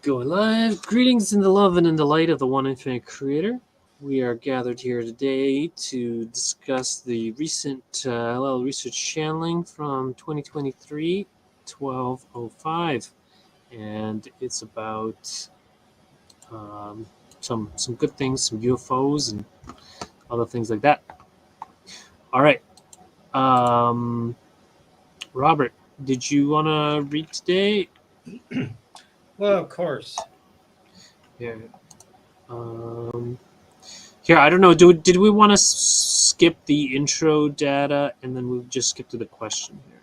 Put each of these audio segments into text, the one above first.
Going live. Greetings in the love and in the light of the one infinite creator. We are gathered here today to discuss the recent LL research channeling from 2023 1205. And it's about some good things, some UFOs and other things like that. All right. Robert, did you want to read today? Well, of course. Yeah. Here, I don't know. Did we want to skip the intro data and then we just skip to the question here?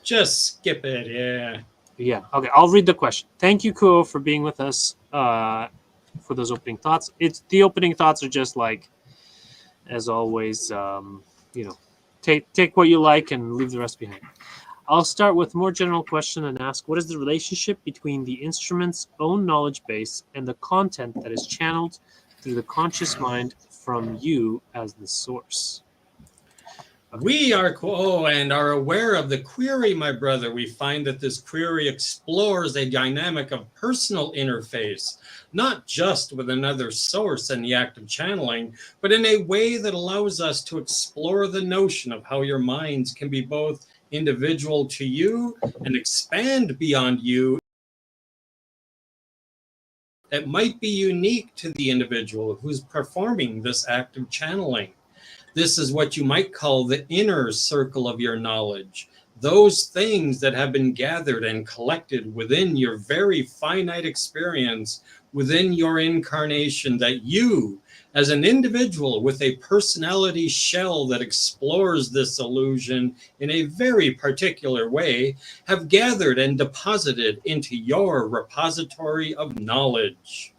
Just skip it, yeah. Yeah. Okay. I'll read the question. Thank you, Kuo, for being with us. For those opening thoughts. The opening thoughts are just like, as always, take what you like and leave the rest behind. I'll start with a more general question and ask, what is the relationship between the instrument's own knowledge base and the content that is channeled through the conscious mind from you as the source? We are and are aware of the query, my brother. We find that this query explores a dynamic of personal interface, not just with another source in the act of channeling, but in a way that allows us to explore the notion of how your minds can be both individual to you and expand beyond you. That might be unique to the individual who's performing this act of channeling. This is what you might call the inner circle of your knowledge. Those things that have been gathered and collected within your very finite experience, within your incarnation, that you, as an individual with a personality shell that explores this illusion in a very particular way, have gathered and deposited into your repository of knowledge.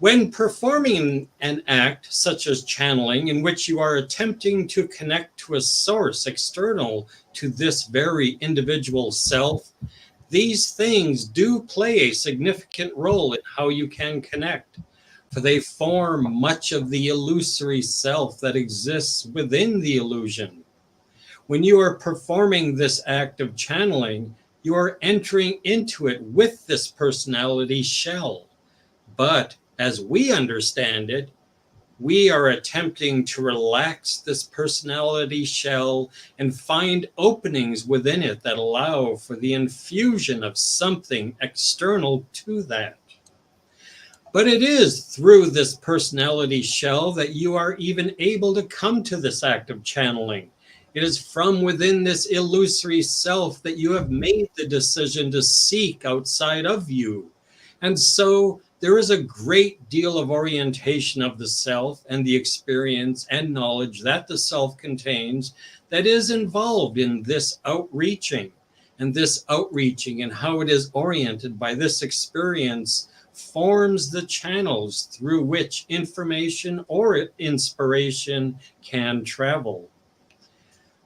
When performing an act such as channeling, in which you are attempting to connect to a source external to this very individual self, these things do play a significant role in how you can connect, for they form much of the illusory self that exists within the illusion. When you are performing this act of channeling, you are entering into it with this personality shell. But as we understand it, we are attempting to relax this personality shell and find openings within it that allow for the infusion of something external to that. But it is through this personality shell that you are even able to come to this act of channeling. It is from within this illusory self that you have made the decision to seek outside of you. And so there is a great deal of orientation of the self and the experience and knowledge that the self contains that is involved in this outreaching. And this outreaching and how it is oriented by this experience forms the channels through which information or inspiration can travel.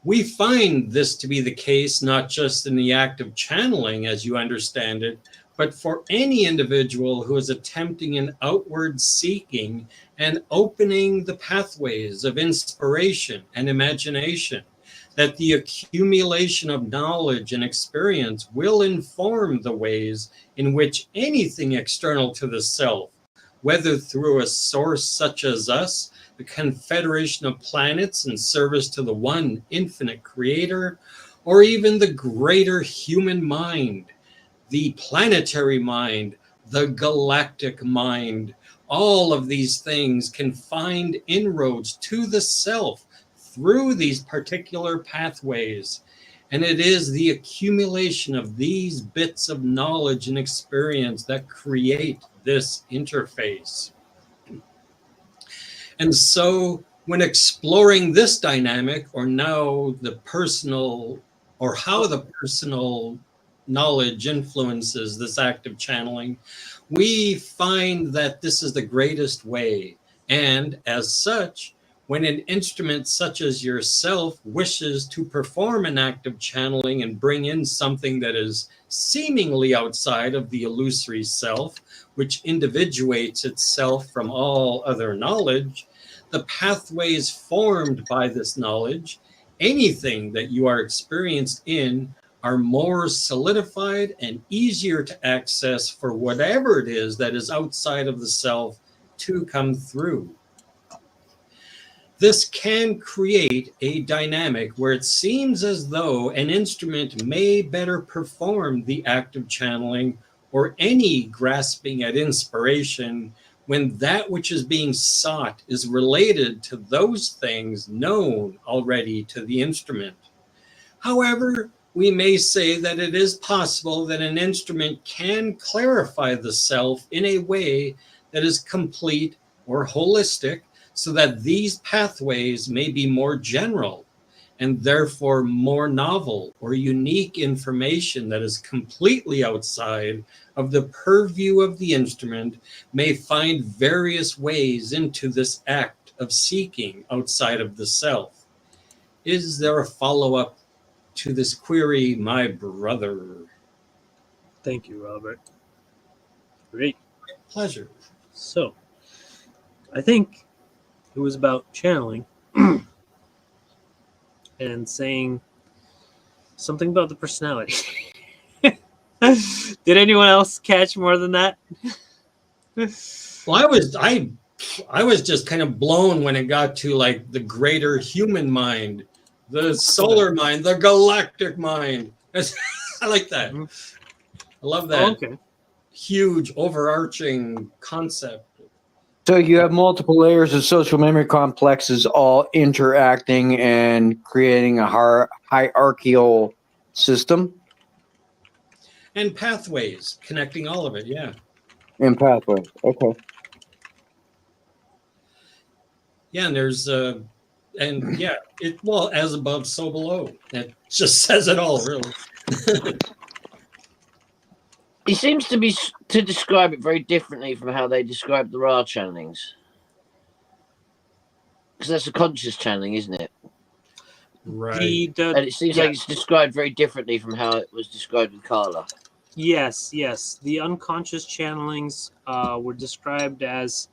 We find this to be the case not just in the act of channeling as you understand it, but for any individual who is attempting an outward seeking and opening the pathways of inspiration and imagination, that the accumulation of knowledge and experience will inform the ways in which anything external to the self, whether through a source such as us, the confederation of planets in service to the one infinite creator, or even the greater human mind, the planetary mind, the galactic mind, all of these things can find inroads to the self through these particular pathways. And it is the accumulation of these bits of knowledge and experience that create this interface. And so when exploring this dynamic, or now the personal, or how the personal knowledge influences this act of channeling, we find that this is the greatest way. And as such, when an instrument such as yourself wishes to perform an act of channeling and bring in something that is seemingly outside of the illusory self, which individuates itself from all other knowledge, the pathways formed by this knowledge, anything that you are experienced in, are more solidified and easier to access for whatever it is that is outside of the self to come through. This can create a dynamic where it seems as though an instrument may better perform the act of channeling or any grasping at inspiration when that which is being sought is related to those things known already to the instrument. However, we may say that it is possible that an instrument can clarify the self in a way that is complete or holistic, so that these pathways may be more general and therefore more novel or unique information that is completely outside of the purview of the instrument may find various ways into this act of seeking outside of the self. Is there a follow-up to this query, my brother? Thank you, Robert. Great. Pleasure. So, I think it was about channeling and saying something about the personality. Did anyone else catch more than that? Well, I was just kind of blown when it got to like the greater human mind, the solar mind, the galactic mind. I like that. I love that. Oh, okay. Huge overarching concept. So you have multiple layers of social memory complexes all interacting and creating a hierarchical system And pathways connecting all of it, yeah. and pathways. Okay. Yeah, and there's and yeah, it well, as above, so below. It just says it all, really. He seems to describe it very differently from how they describe the Ra channelings. Because that's a conscious channeling, isn't it? Right. And it seems like it's described very differently from how it was described with Carla. Yes. The unconscious channelings were described as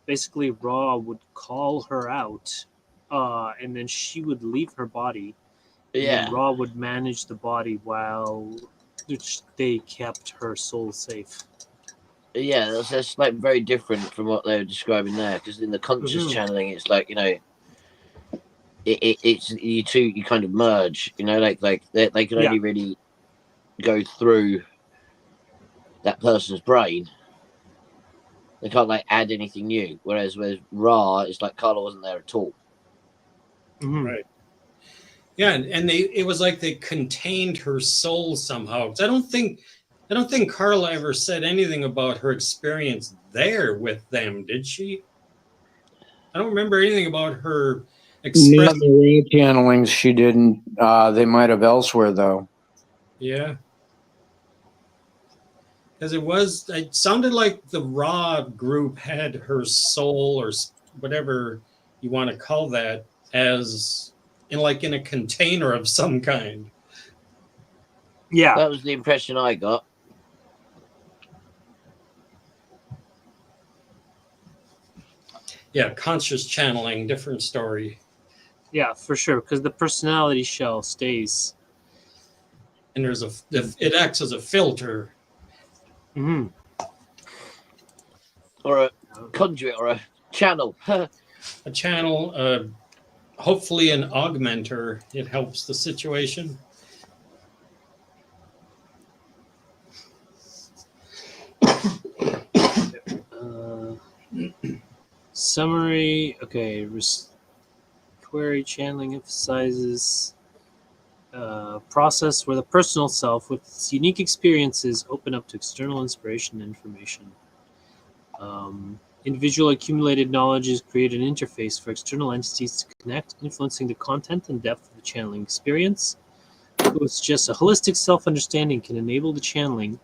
basically Ra would call her out, and then she would leave her body. Yeah. And Ra would manage the body while they kept her soul safe. Yeah, that's like very different from what they were describing there. Because in the conscious channeling, it's like, you know, it's you two, you kind of merge. You know, like they can only really go through that person's brain. They can't like add anything new. Whereas with Ra, it's like Carla wasn't there at all. Mm-hmm. Right. Yeah, and it was like they contained her soul somehow. I don't think Carla ever said anything about her experience there with them, did she? I don't remember anything about her expressing. The channelings she didn't. They might have elsewhere though. Yeah. Because it sounded like the Ra group had her soul or whatever you want to call that as in a container of some kind. Yeah. That was the impression I got. Yeah, conscious channeling, different story. Yeah, for sure, because the personality shell stays. And it acts as a filter. Mm-hmm. Or a conduit or a channel. A channel, hopefully an augmenter. It helps the situation. Summary. Okay. Query channeling emphasizes process where the personal self with its unique experiences open up to external inspiration and information. Individual accumulated knowledge is create an interface for external entities to connect, influencing the content and depth of the channeling experience. It's just a holistic self-understanding can enable the channeling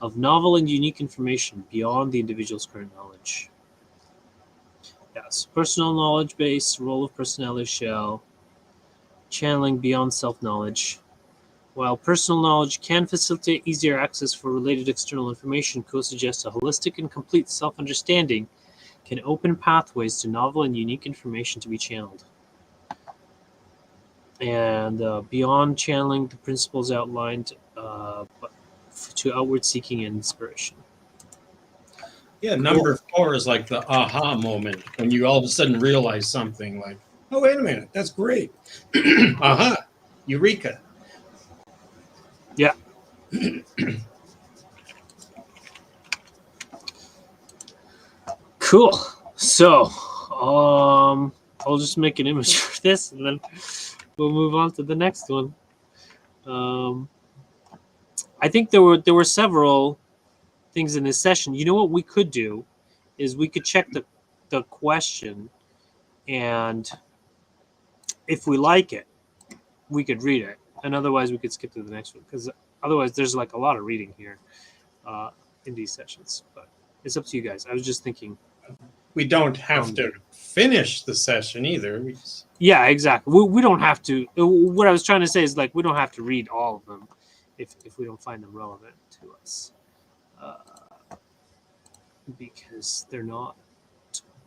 of novel and unique information beyond the individual's current knowledge. Yes, personal knowledge base, role of personality shell, channeling beyond self-knowledge. While personal knowledge can facilitate easier access for related external information, co-suggests a holistic and complete self-understanding can open pathways to novel and unique information to be channeled. And beyond channeling, the principles outlined to outward seeking and inspiration. Yeah, number 4 is like the aha moment when you all of a sudden realize something like, oh, wait a minute, that's great. Aha, eureka. Yeah. Cool. So, I'll just make an image for this, and then we'll move on to the next one. I think there were several things in this session. You know what we could do is we could check the question, and if we like it, we could read it, and otherwise we could skip to the next one, because otherwise there's like a lot of reading here in these sessions. But it's up to you guys. I was just thinking. We don't have to finish the session either. Yeah, exactly. We don't have to. What I was trying to say is, like, we don't have to read all of them if we don't find them relevant to us, because they're not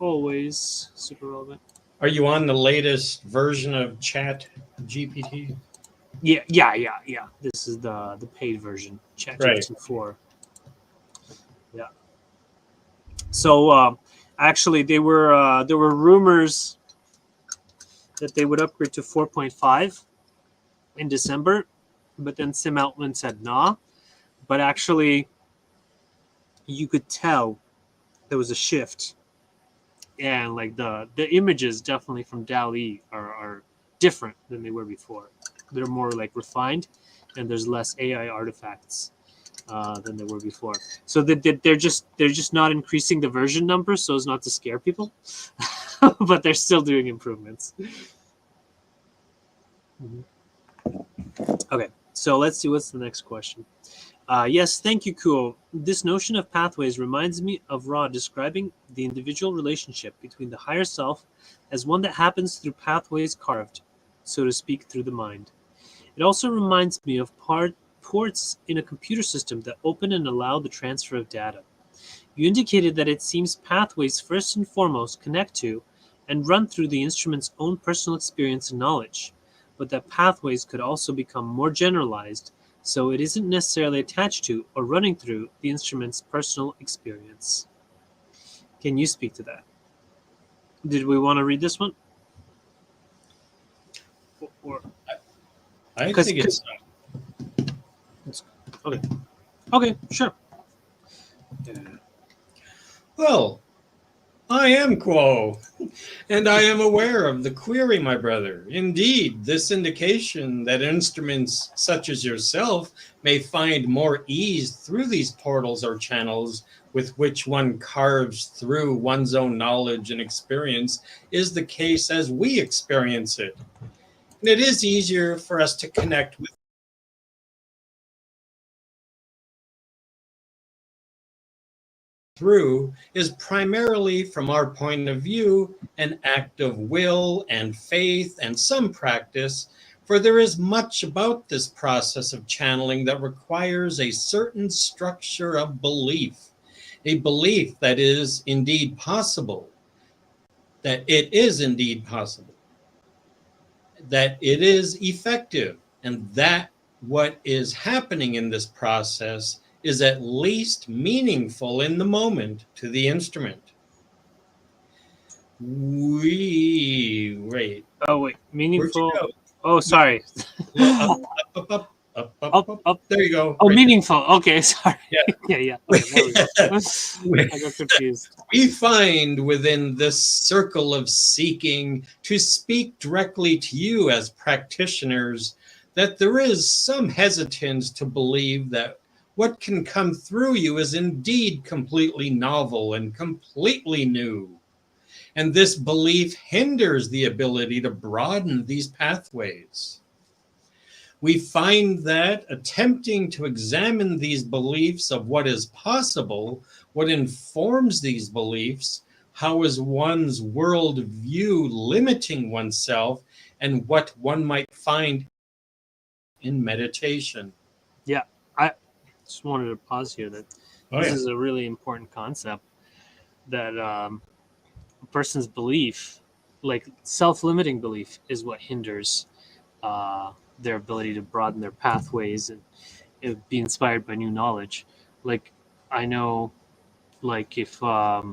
always super relevant. Are you on the latest version of Chat GPT? Yeah. This is the paid version, ChatGPT 4. Yeah. So actually, there were rumors that they would upgrade to 4.5 in December, but then Sam Altman said nah. But actually, you could tell there was a shift, and like the images definitely from DALL-E are different than they were before. They're more like refined, and there's less AI artifacts than there were before. So they're just not increasing the version number so as not to scare people, but they're still doing improvements. Okay, so let's see what's the next question. Yes, thank you, Kuo. This notion of pathways reminds me of Ra describing the individual relationship between the higher self as one that happens through pathways carved, so to speak, through the mind. It also reminds me of ports in a computer system that open and allow the transfer of data. You indicated that it seems pathways first and foremost connect to and run through the instrument's own personal experience and knowledge, but that pathways could also become more generalized, so it isn't necessarily attached to or running through the instrument's personal experience. Can you speak to that? Did we want to read this one? I think it's okay, sure. Well, I am Quo, and I am aware of the query, my brother. Indeed, this indication that instruments such as yourself may find more ease through these portals or channels with which one carves through one's own knowledge and experience is the case as we experience it. And it is easier for us to connect with through is primarily, from our point of view, an act of will and faith and some practice, for there is much about this process of channeling that requires a certain structure of belief, a belief that is indeed possible, that it is indeed possible, that it is effective, and that what is happening in this process is at least meaningful in the moment to the instrument. Wait. Oh, wait. Meaningful. Where'd you Oh, sorry. go? Up. There you go. Oh, Right meaningful. Okay, sorry. Yeah. yeah. Okay, there we go. I got confused. We find within this circle of seeking to speak directly to you as practitioners that there is some hesitance to believe that what can come through you is indeed completely novel and completely new. And this belief hinders the ability to broaden these pathways. We find that attempting to examine these beliefs of what is possible, what informs these beliefs, how is one's world view limiting oneself, and what one might find in meditation. Yeah, I just wanted to pause here. This is a really important concept, that a person's belief, like self-limiting belief, is what hinders their ability to broaden their pathways and be inspired by new knowledge. Like I know, like if but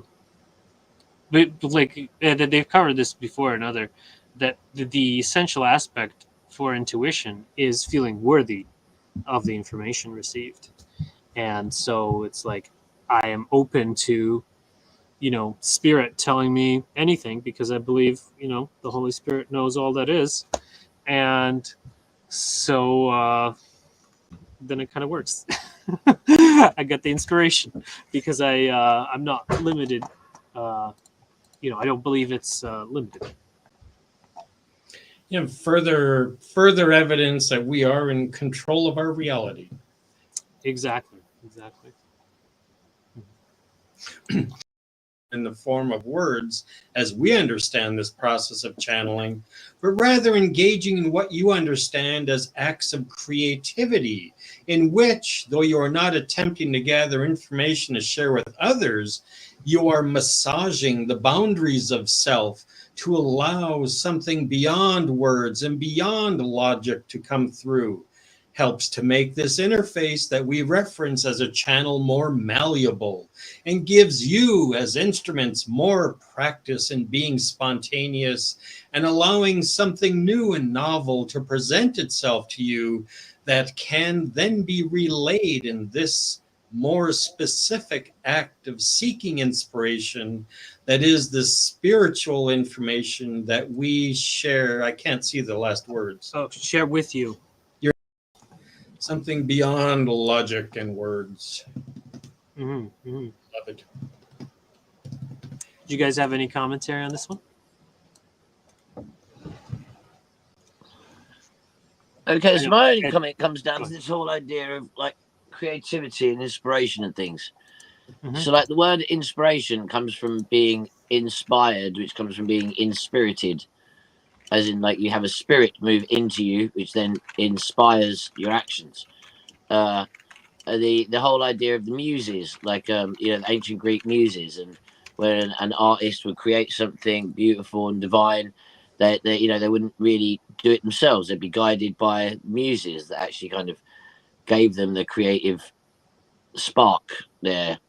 like they've covered this before and other that the essential aspect for intuition is feeling worthy of the information received, and so it's like I am open to spirit telling me anything because I believe the Holy Spirit knows all that is, and so then it kind of works. I got the inspiration because I'm not limited. I don't believe it's limited. Further evidence that we are in control of our reality. Exactly. In the form of words as we understand this process of channeling, but rather engaging in what you understand as acts of creativity, in which, though you are not attempting to gather information to share with others, you are massaging the boundaries of self to allow something beyond words and beyond logic to come through. Helps to make this interface that we reference as a channel more malleable and gives you as instruments more practice in being spontaneous and allowing something new and novel to present itself to you that can then be relayed in this more specific act of seeking inspiration that is the spiritual information that we share. I can't see the last words. Oh, share with you. Something beyond logic and words. Mm-hmm. Love it. Do you guys have any commentary on this one? Okay, so my only comment comes down to this whole idea of like creativity and inspiration and things. Mm-hmm. So like the word inspiration comes from being inspired, which comes from being inspirited, as in like you have a spirit move into you, which then inspires your actions. The whole idea of the muses, like the ancient Greek muses, and where an artist would create something beautiful and divine, they wouldn't really do it themselves. They'd be guided by muses that actually kind of gave them the creative spark, their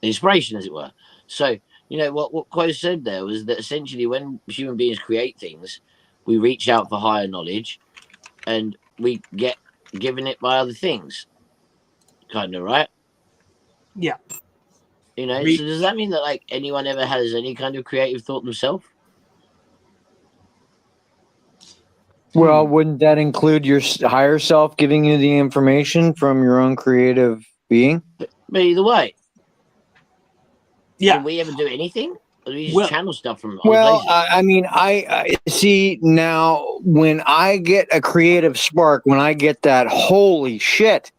inspiration, as it were. So what Quo said there was that essentially when human beings create things, we reach out for higher knowledge and we get given it by other things, kind of, right? Yeah. So does that mean that like anyone ever has any kind of creative thought themselves? Well, wouldn't that include your higher self giving you the information from your own creative being? But either way. Yeah. Did we ever do anything? Or do we just channel stuff from other Well, places? I mean, I see now when I get a creative spark, when I get that, holy shit,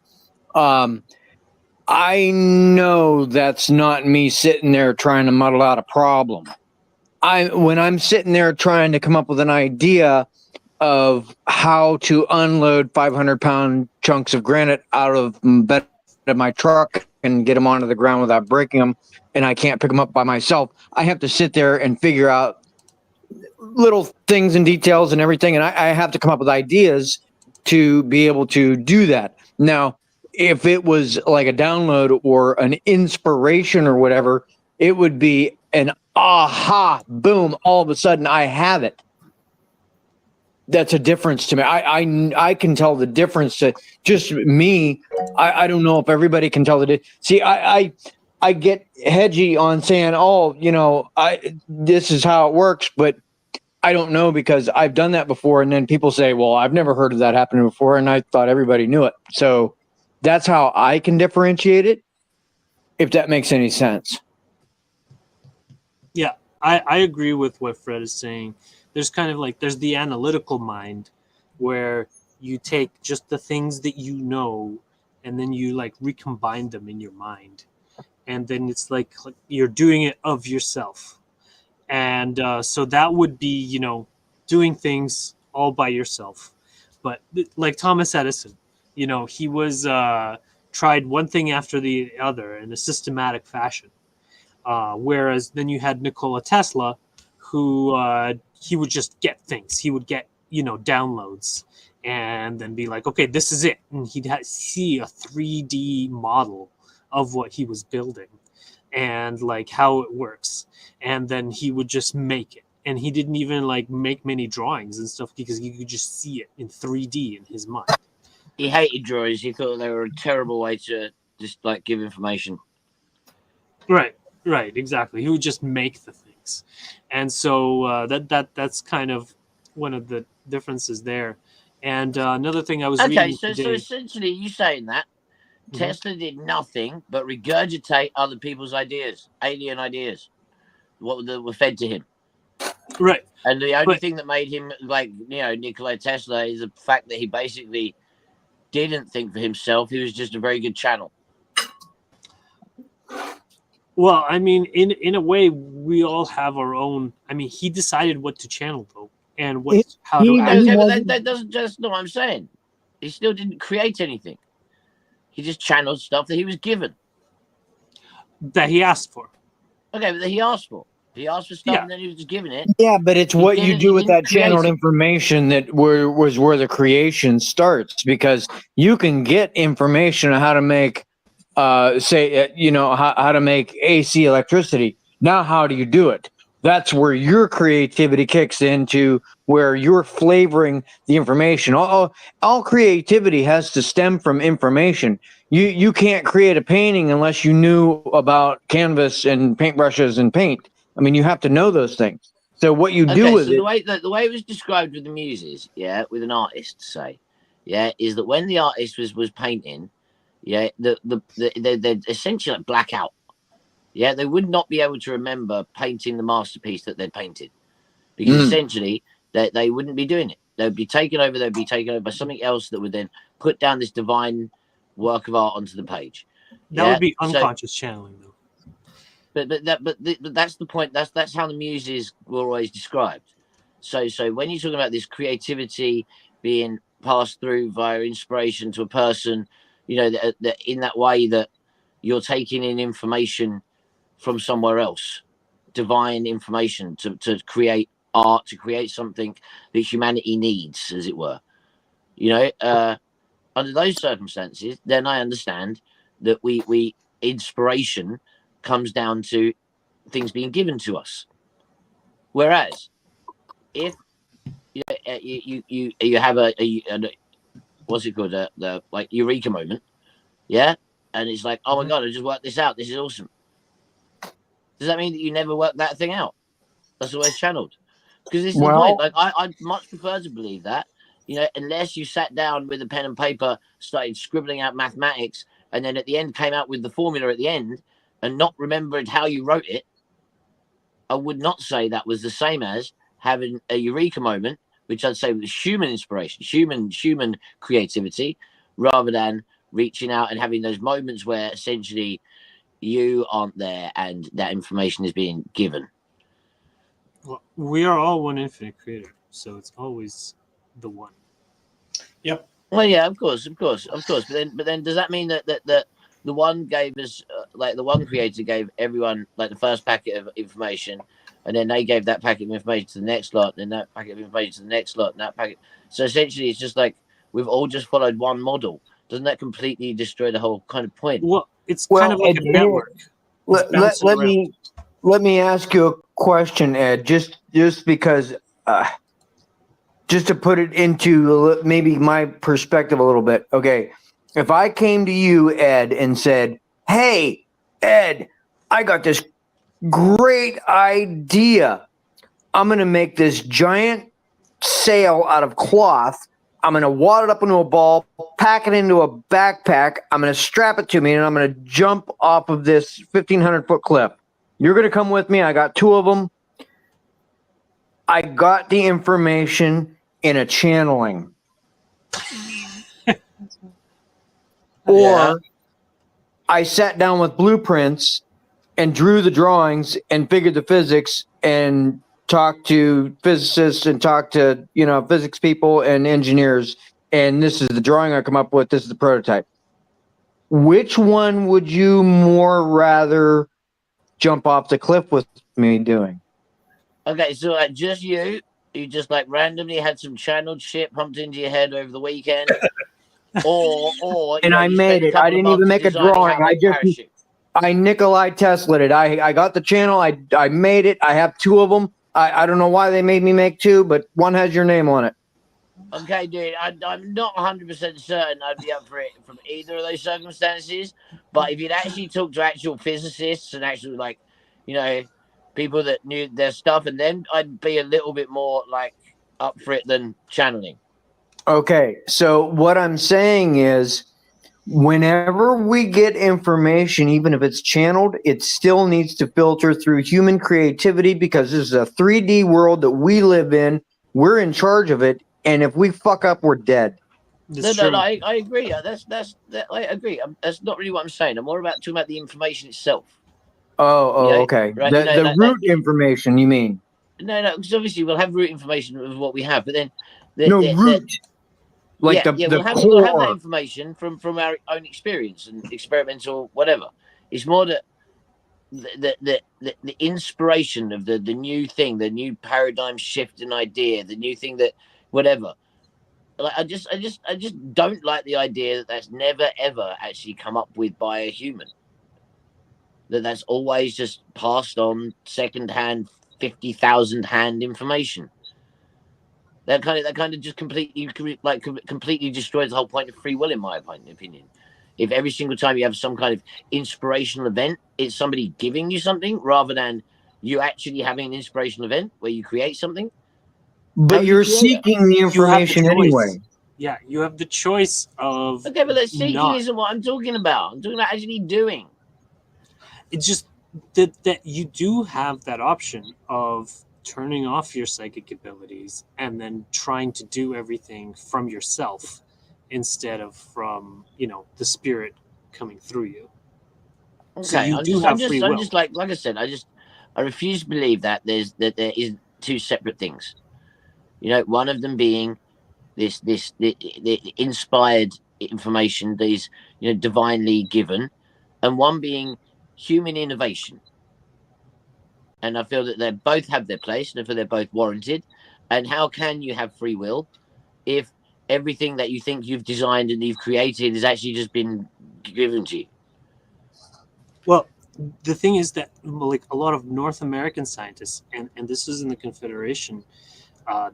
I know that's not me sitting there trying to muddle out a problem. When I'm sitting there trying to come up with an idea of how to unload 500-pound chunks of granite out of my truck and get them onto the ground without breaking them, and I can't pick them up by myself, I have to sit there and figure out little things and details and everything, and I have to come up with ideas to be able to do that. Now, if it was like a download or an inspiration or whatever, it would be an aha, boom, all of a sudden I have it. That's a difference to me. I can tell the difference to just me. I don't know if everybody can tell the difference. See, I get hedgy on saying, this is how it works, but I don't know because I've done that before. And then people say, well, I've never heard of that happening before. And I thought everybody knew it. So that's how I can differentiate it, if that makes any sense. Yeah, I agree with what Fred is saying. There's kind of like, there's the analytical mind where you take just the things that you know and then you like recombine them in your mind. And then it's like you're doing it of yourself. And so that would be, doing things all by yourself. But like Thomas Edison, he was tried one thing after the other in a systematic fashion. Whereas then you had Nikola Tesla, who he would just get things. He would get, downloads, and then be like, okay, this is it. And he'd see a 3D model of what he was building and like how it works. And then he would just make it. And he didn't even like make many drawings and stuff because he could just see it in 3D in his mind. He hated drawings. He thought they were a terrible way to just like give information. Right, exactly. He would just make the things. And so that's kind of one of the differences there. And another thing I was reading So today, essentially, you saying that Tesla did nothing but regurgitate other people's ideas, alien ideas, what were fed to him. right? And the only thing that made him like Nikola Tesla is the fact that he basically didn't think for himself. He was just a very good channel. Well, I mean, in a way, we all have our own. I mean, he decided what to channel though, and how to act. Okay, but that doesn't just know what I'm saying. He still didn't create anything. He just channeled stuff that he was given. That he asked for. Okay, but that he asked for. He asked for stuff and then he was just given it. Yeah, but it's what you do with that channeled information that was where the creation starts, because you can get information on how to make, how to make AC electricity. Now, how do you do it? That's where your creativity kicks into, where you're flavoring the information. All creativity has to stem from information. You can't create a painting unless you knew about canvas and paintbrushes and paint. I mean, you have to know those things. So what you do with it, the way it was described with the muses, with an artist, say, is that when the artist was painting, they're essentially like blackout. They would not be able to remember painting the masterpiece that they'd painted, because essentially they wouldn't be doing it. They'd be taken over. They'd be taken over by something else that would then put down this divine work of art onto the page. That would be unconscious channeling, though. But that's the point. That's how the muses were always described. So when you're talking about this creativity being passed through via inspiration to a person, that in that way that you're taking in information from somewhere else, divine information to create art, to create something that humanity needs, as it were. Under those circumstances, then I understand that we inspiration comes down to things being given to us. Whereas if you have a what's it called, the like eureka moment, and it's like, oh my god, I just worked this out, this is awesome. Does that mean that you never worked that thing out? That's always channeled. Because this is the point. Like I'd much prefer to believe that, unless you sat down with a pen and paper, started scribbling out mathematics, and then at the end came out with the formula at the end and not remembered how you wrote it, I would not say that was the same as having a eureka moment, which I'd say was human inspiration, human creativity, rather than reaching out and having those moments where essentially you aren't there and that information is being given. Well, we are all one infinite creator, so it's always the one. Yep. Well, yeah, of course. But then, does that mean that the one gave us, like the one creator gave everyone like the first packet of information, and then they gave that packet of information to the next lot, and then that packet of information to the next lot, and that packet. So essentially, it's just like we've all just followed one model. Doesn't that completely destroy the whole kind of point? Well, it's kind of like a network. Let me ask you a question, Ed. Just because, just to put it into maybe my perspective a little bit. Okay, if I came to you, Ed, and said, "Hey, Ed, I got this great idea. I'm going to make this giant sail out of cloth. I'm going to wad it up into a ball, pack it into a backpack. I'm going to strap it to me, and I'm going to jump off of this 1,500-foot cliff. You're going to come with me. I got 2 of them. I got the information in a channeling. Or I sat down with blueprints and drew the drawings and figured the physics and talked to physicists and talked to, physics people and engineers. And this is the drawing I come up with. This is the prototype. Which one would you more rather jump off the cliff with me doing? Okay, so just you you just like randomly had some channeled shit pumped into your head over the weekend, or And I you made spent a it. I couple of didn't even months make a designing drawing. how to make parachute. I Nikolai Tesla'd it. I got the channel. I made it. I have 2 of them. I don't know why they made me make 2, but one has your name on it. Okay, dude, I'm not 100% certain I'd be up for it from either of those circumstances. But if you'd actually talk to actual physicists and actually, like, people that knew their stuff, and then I'd be a little bit more, like, up for it than channeling. Okay, so what I'm saying is, whenever we get information, even if it's channeled, it still needs to filter through human creativity, because this is a 3D world that we live in. We're in charge of it, and if we fuck up, we're dead. That's No, true. I agree. I agree. That's not really what I'm saying. I'm more about talking about the information itself. Okay. Right? The root information, you mean? No, because obviously we'll have root information of what we have, but then Root. Like the we'll have that core. information from our own experience and experimental whatever. It's more that the inspiration of the new thing, the new paradigm shift in idea, the new thing that whatever. Like I just don't like the idea that that's never ever actually come up with by a human. That's always just passed on secondhand, 50,000 hand information. That kind of just completely destroys the whole point of free will, in my opinion. If every single time you have some kind of inspirational event, it's somebody giving you something rather than you actually having an inspirational event where you create something. But you're seeking the information anyway. Yeah, you have the choice of. Okay, but that seeking isn't what I'm talking about. I'm talking about actually doing. It's just that you do have that option of turning off your psychic abilities and then trying to do everything from yourself instead of from the spirit coming through you. Okay, so you do have free will. I'm just like I said, I refuse to believe that there is 2 separate things. One of them being the inspired information that is divinely given, and one being human innovation. And I feel that they both have their place, and I feel they're both warranted. And how can you have free will if everything that you think you've designed and you've created has actually just been given to you? Well, the thing is that like a lot of North American scientists, and this is in the Confederation,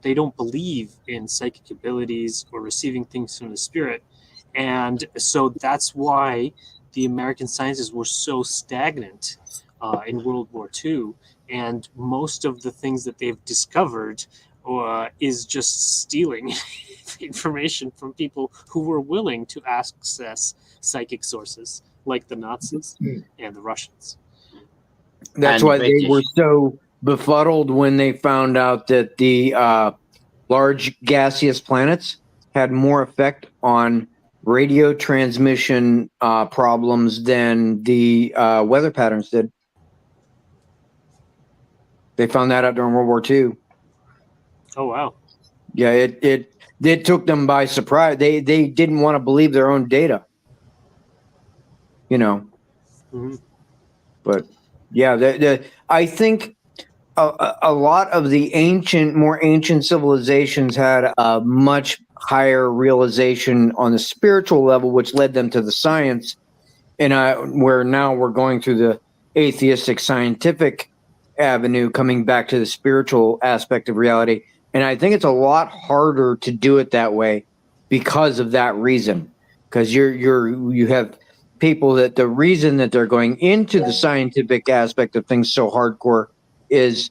they don't believe in psychic abilities or receiving things from the spirit. And so that's why the American scientists were so stagnant in World War II. And most of the things that they've discovered is just stealing information from people who were willing to access psychic sources, like the Nazis and the Russians. That's why they were so befuddled when they found out that the large gaseous planets had more effect on radio transmission problems than the weather patterns did. They found that out during World War II. Oh, wow. Yeah, it took them by surprise. They didn't want to believe their own data. Mm-hmm. But yeah, I think a lot of the more ancient civilizations had a much higher realization on the spiritual level, which led them to the science. And where now we're going through the atheistic scientific avenue, coming back to the spiritual aspect of reality. And I think it's a lot harder to do it that way because of that reason. Because you have people that the reason that they're going into the scientific aspect of things so hardcore is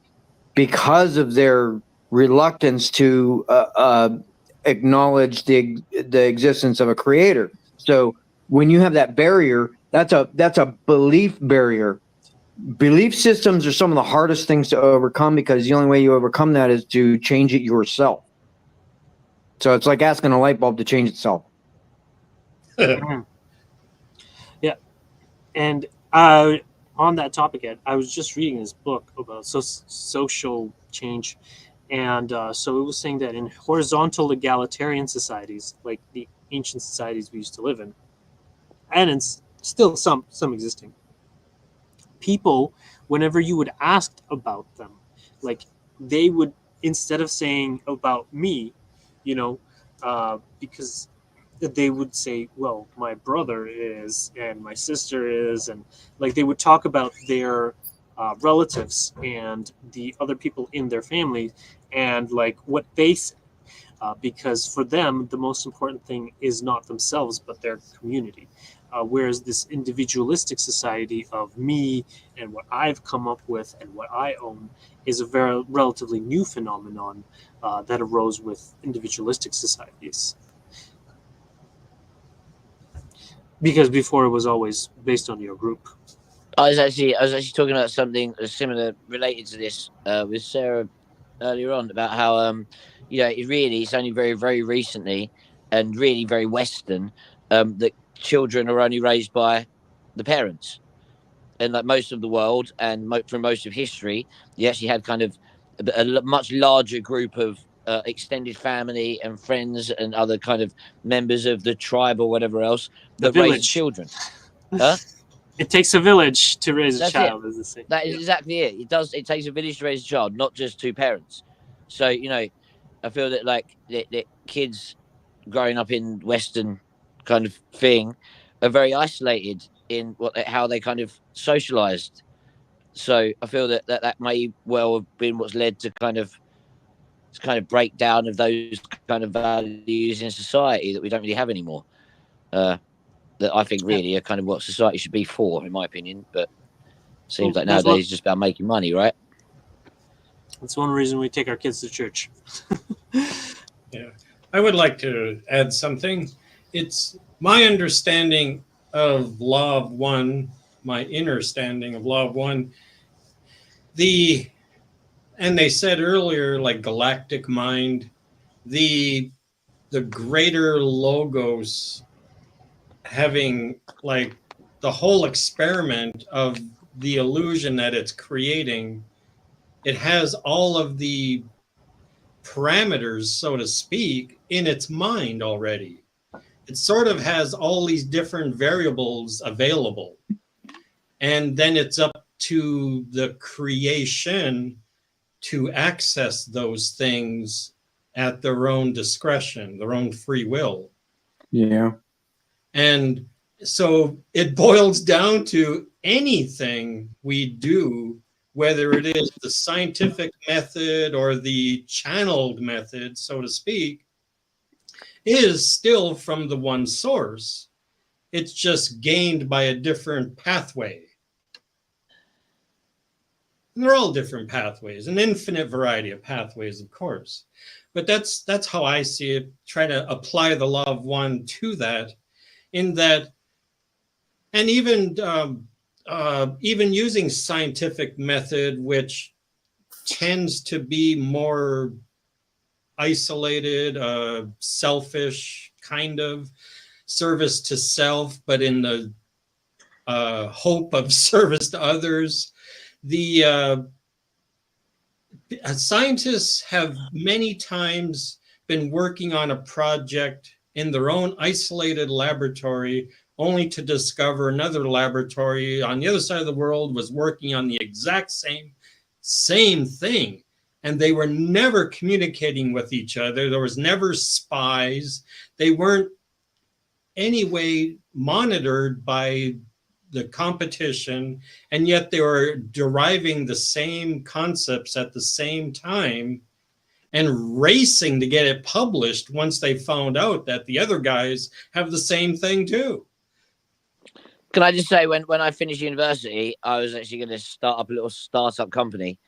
because of their reluctance to acknowledge the existence of a creator. So when you have that barrier, that's a belief barrier. Belief systems are some of the hardest things to overcome because the only way you overcome that is to change it yourself. So it's like asking a light bulb to change itself. Yeah. And on that topic, Ed, I was just reading this book about social change. And so it was saying that in horizontal egalitarian societies, like the ancient societies we used to live in, and it's still some existing, people, whenever you would ask about them, like they would instead of saying about me, you know, because they would say, well, my brother is and my sister is, and like they would talk about their relatives and the other people in their family and like what they say. Because for them, the most important thing is not themselves, but their community. Whereas this individualistic society of me and what I've come up with and what I own is a very relatively new phenomenon that arose with individualistic societies. Because before it was always based on your group. I was actually talking about something similar related to this with Sarah earlier on about how it's only very very recently and really very Western that children are only raised by the parents, and like most of the world and for most of history, you actually had kind of a much larger group of extended family and friends and other kind of members of the tribe or whatever else The that raised the village. children. Huh? It takes a village to raise a That's it. child, as they say. That is Yeah. exactly it. It does. It takes a village to raise a child, not just two parents. So I feel that like the kids growing up in Western kind of thing are very isolated in how they kind of socialized. So I feel that may well have been what's led to kind of breakdown of those kind of values in society that we don't really have anymore. That I think really are kind of what society should be for, in my opinion. But seems Well, like nowadays it's just about making money, right? That's one reason we take our kids to church. Yeah. I would like to add something. It's my understanding of Law of One, my inner standing of Law of One. And they said earlier, like galactic mind, the greater logos having like the whole experiment of the illusion that it's creating, it has all of the parameters, so to speak, in its mind already. It sort of has all these different variables available. And then it's up to the creation to access those things at their own discretion, their own free will. Yeah. And so it boils down to anything we do, whether it is the scientific method or the channeled method, so to speak, is still from the one source. It's just gained by a different pathway. And they're all different pathways, an infinite variety of pathways, of course. But that's how I see it. Try to apply the law of one to that, in that, and even using scientific method, which tends to be more isolated, selfish kind of service to self, but in the hope of service to others. The scientists have many times been working on a project in their own isolated laboratory, only to discover another laboratory on the other side of the world was working on the exact same thing. And they were never communicating with each other. There was never spies. They weren't anyway monitored by the competition, and yet they were deriving the same concepts at the same time and racing to get it published once they found out that the other guys have the same thing too. Can I just say, when I finished university, I was actually going to start up a little startup company.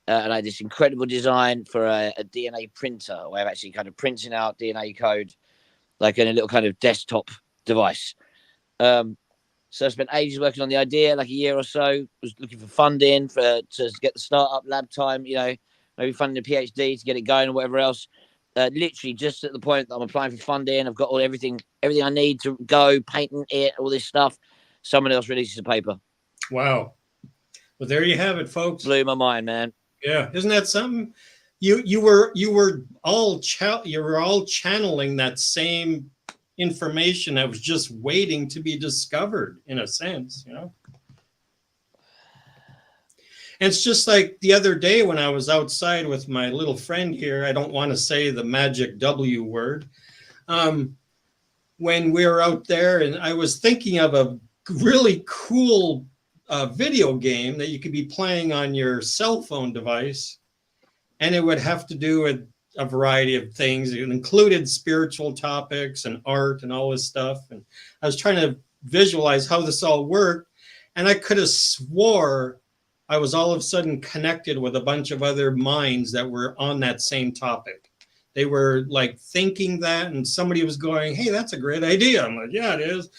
And I had this incredible design for a DNA printer, where I'm actually kind of printing out DNA code, like in a little kind of desktop device. So I spent ages working on the idea, like a year or so. Was looking for funding to get the startup, lab time, maybe funding a PhD to get it going or whatever else. Literally just at the point that I'm applying for funding, I've got everything I need to go, patent it, all this stuff. Someone else releases a paper. Wow. Well, there you have it, folks. Blew my mind, man. Yeah, isn't that something? You were all channeling that same information that was just waiting to be discovered, in a sense, And it's just like the other day when I was outside with my little friend here. I don't want to say the magic W word. When we were out there, and I was thinking of a really cool video game that you could be playing on your cell phone device, and it would have to do with a variety of things. It included spiritual topics and art and all this stuff. And I was trying to visualize how this all worked, and I could have swore I was all of a sudden connected with a bunch of other minds that were on that same topic. They were like thinking that, and somebody was going, "Hey, that's a great idea." I'm like, "Yeah, it is."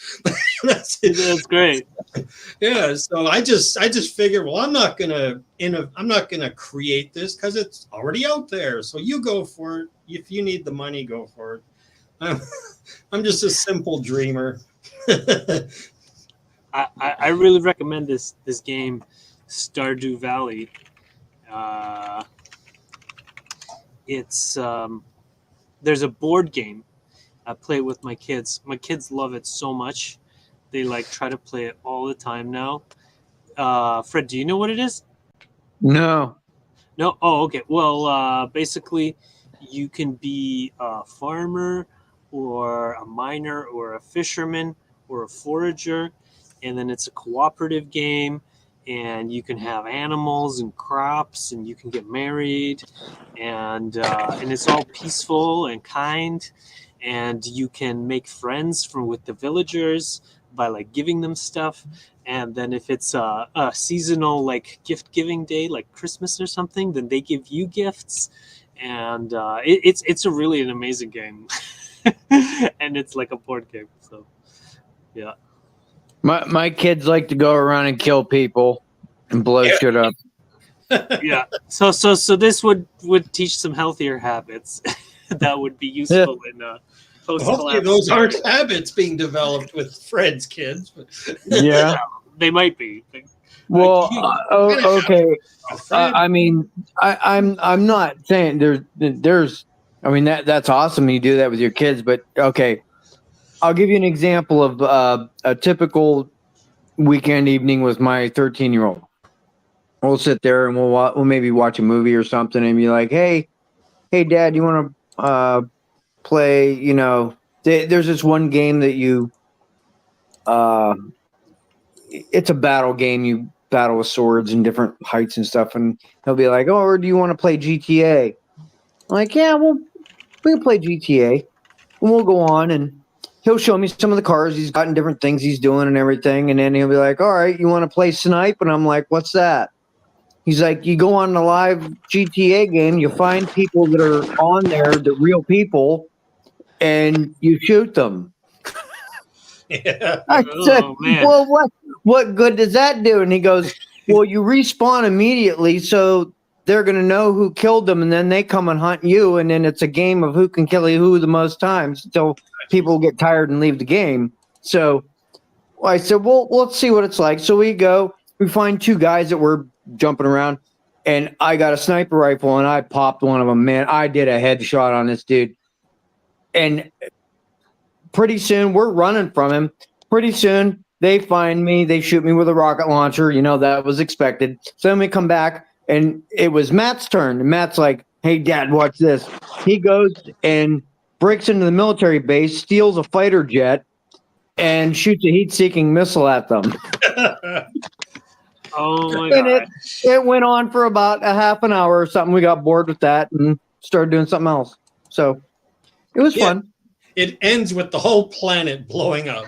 That's great. Yeah. So I just figured, well, I'm not gonna create this because it's already out there. So you go for it. If you need the money, go for it. I'm just a simple dreamer. I really recommend this game, Stardew Valley. It's there's a board game. I play it with my kids. My kids love it so much. They like try to play it all the time now. Fred, do you know what it is? No. No? Oh, okay. Well, basically, you can be a farmer or a miner or a fisherman or a forager, and then it's a cooperative game, and you can have animals and crops, and you can get married, and it's all peaceful and kind, and you can make friends with the villagers by like giving them stuff. And then if it's a seasonal like gift giving day, like Christmas or something, then they give you gifts. And it's a really an amazing game. And it's like a board game. So yeah. My kids like to go around and kill people and blow shit up. Yeah. So this would teach some healthier habits that would be useful in Hopefully those aren't habits being developed with Fred's kids. Yeah. They might be. Well, okay. I mean, I'm not saying there's. I mean that's awesome. You do that with your kids, but okay. I'll give you an example of a typical weekend evening with my 13-year-old. We'll sit there and we'll maybe watch a movie or something, and be like, "Hey, Dad, you want to play?" You know, there's this one game that you. It's a battle game. You battle with swords and different heights and stuff. And he'll be like, "Oh, or do you want to play GTA?" I'm like, "Yeah, well, we can play GTA." And we'll go on, and he'll show me some of the cars he's got and different things he's doing and everything. And then he'll be like, "All right, you want to play Snipe?" And I'm like, "What's that?" He's like, "You go on the live GTA game, you find people that are on there, the real people, and you shoot them." Yeah. I said, Oh, man. "Well, what good does that do?" And he goes, "Well, you respawn immediately, so they're going to know who killed them, and then they come and hunt you, and then it's a game of who can kill who the most times until people get tired and leave the game." So I said, "Well, let's see what it's like." So we find two guys that were jumping around, and I got a sniper rifle, and I popped one of them. Man, I did a headshot on this dude. And pretty soon, we're running from him. Pretty soon, they find me. They shoot me with a rocket launcher. You know, that was expected. So then we come back, and it was Matt's turn. And Matt's like, "Hey, Dad, watch this." He goes and breaks into the military base, steals a fighter jet, and shoots a heat-seeking missile at them. Oh my And god. it went on for about a half an hour or something. We got bored with that and started doing something else. So it was fun. It ends with the whole planet blowing up.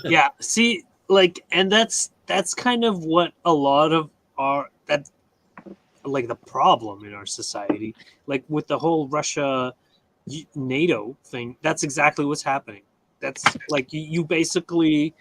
Yeah, see, like, and that's kind of what a lot of that's like the problem in our society, like with the whole Russia NATO thing. That's exactly what's happening. That's like you basically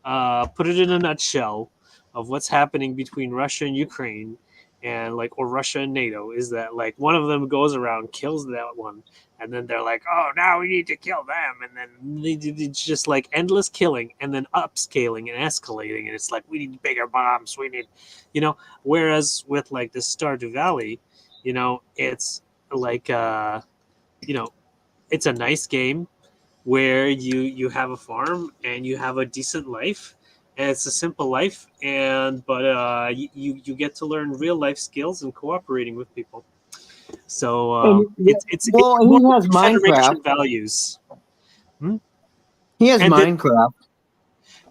put it in a nutshell of what's happening between Russia and Ukraine, and like, or Russia and NATO, is that like one of them goes around, kills that one, and then they're like, "Oh, now we need to kill them," and then it's just like endless killing, and then upscaling and escalating, and it's like, we need bigger bombs, we need, you know. Whereas with like the Stardew Valley, you know, it's like you know, it's a nice game where you have a farm and you have a decent life. and it's a simple life, but you get to learn real life skills and cooperating with people. So And, yeah, it's well, more he has Federation Minecraft. values. He has And Minecraft.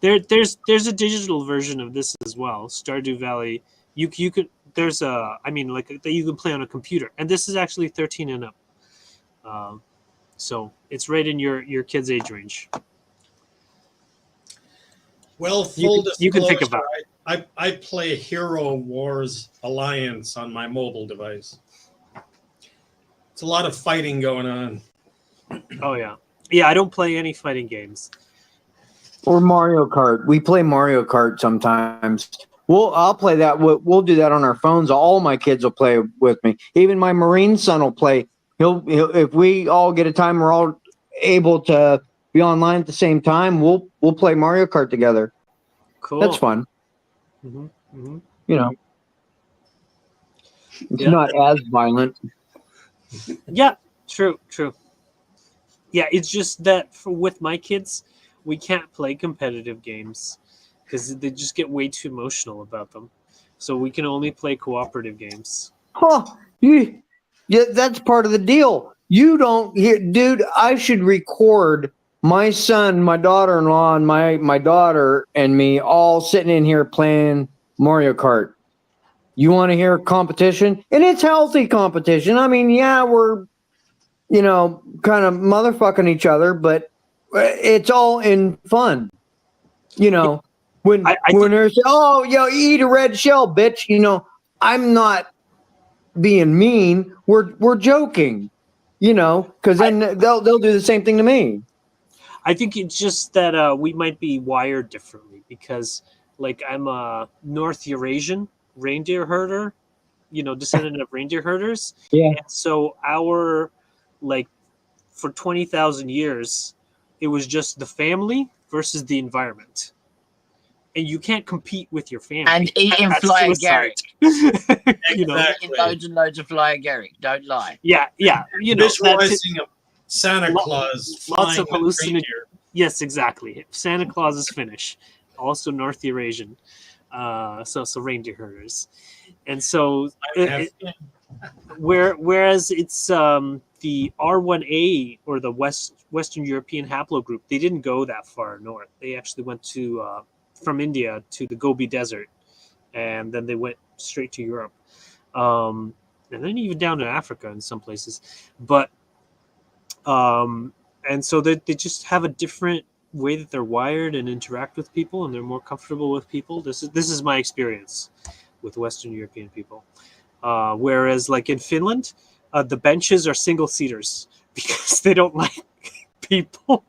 there's a digital version of this as well, Stardew Valley. You could there's a I mean like that you can play on a computer, and this is actually 13 and up. So it's right in your kid's age range. Well, You full can- you can think disclosure, about I play Hero Wars Alliance on my mobile device. It's a lot of fighting going on. Oh yeah. I don't play any fighting games. Or Mario Kart. We play Mario Kart sometimes. I'll play that. We'll do that on our phones. All my kids will play with me. Even my Marine son will play. He'll if we all get a time, we're all able to be online at the same time. We'll play Mario Kart together. Cool. That's fun. hmm hmm You know, it's Yeah. not as violent. Yeah, true. Yeah, it's just that with my kids, we can't play competitive games because they just get way too emotional about them. So we can only play cooperative games. Huh? Yeah, that's part of the deal. You don't hear, dude. I should record my son, my daughter-in-law, and my daughter and me all sitting in here playing Mario Kart. You want to hear competition? And it's healthy competition. I mean, yeah, we're kind of motherfucking each other, but it's all in fun. When I when think there's eat a red shell, bitch. I'm not being mean. We're joking, because then they'll do the same thing to me. I think it's just that we might be wired differently because, like, I'm a North Eurasian reindeer herder, descendant of reindeer herders, Yeah. and so like, for 20,000 years, it was just the family versus the environment. And you can't compete with your family. And eating That's Flyer suicide. Garrick. Exactly. Eating loads and loads of Flyer Garrick. Don't lie. Yeah. Visualizing a Santa Lo- Claus lots flying of with hallucina- reindeer. Yes, exactly. Santa Claus is Finnish, also North Eurasian. So reindeer herders, and so whereas it's the R1A or the Western European haplogroup, they didn't go that far north. They actually went to from India to the Gobi Desert, and then they went straight to Europe, and then even down to Africa in some places. But and so they just have a different way that they're wired and interact with people, and they're more comfortable with people. This is my experience with Western European people. Whereas, like in Finland, the benches are single seaters because they don't like people,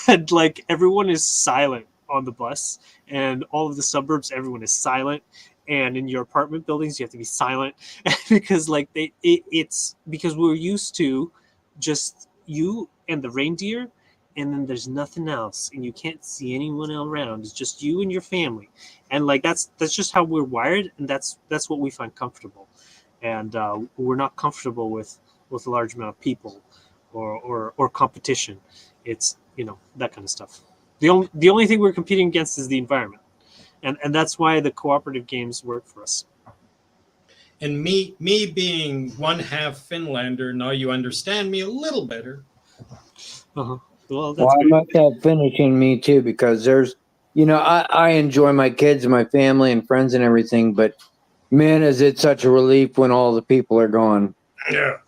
and like everyone is silent on the bus, and all of the suburbs, everyone is silent. And in your apartment buildings, you have to be silent because like it's because we're used to just you and the reindeer, and then there's nothing else, and you can't see anyone around. It's just you and your family, and like that's just how we're wired, and that's what we find comfortable. And we're not comfortable with a large amount of people or competition. It's that kind of stuff. The only thing we're competing against is the environment, and that's why the cooperative games work for us. And me being one half Finlander, now you understand me a little better. Uh-huh. Well, that's Well, I great. must have finish in me too, because there's, I enjoy my kids and my family and friends and everything, but man, is it such a relief when all the people are gone. Yeah.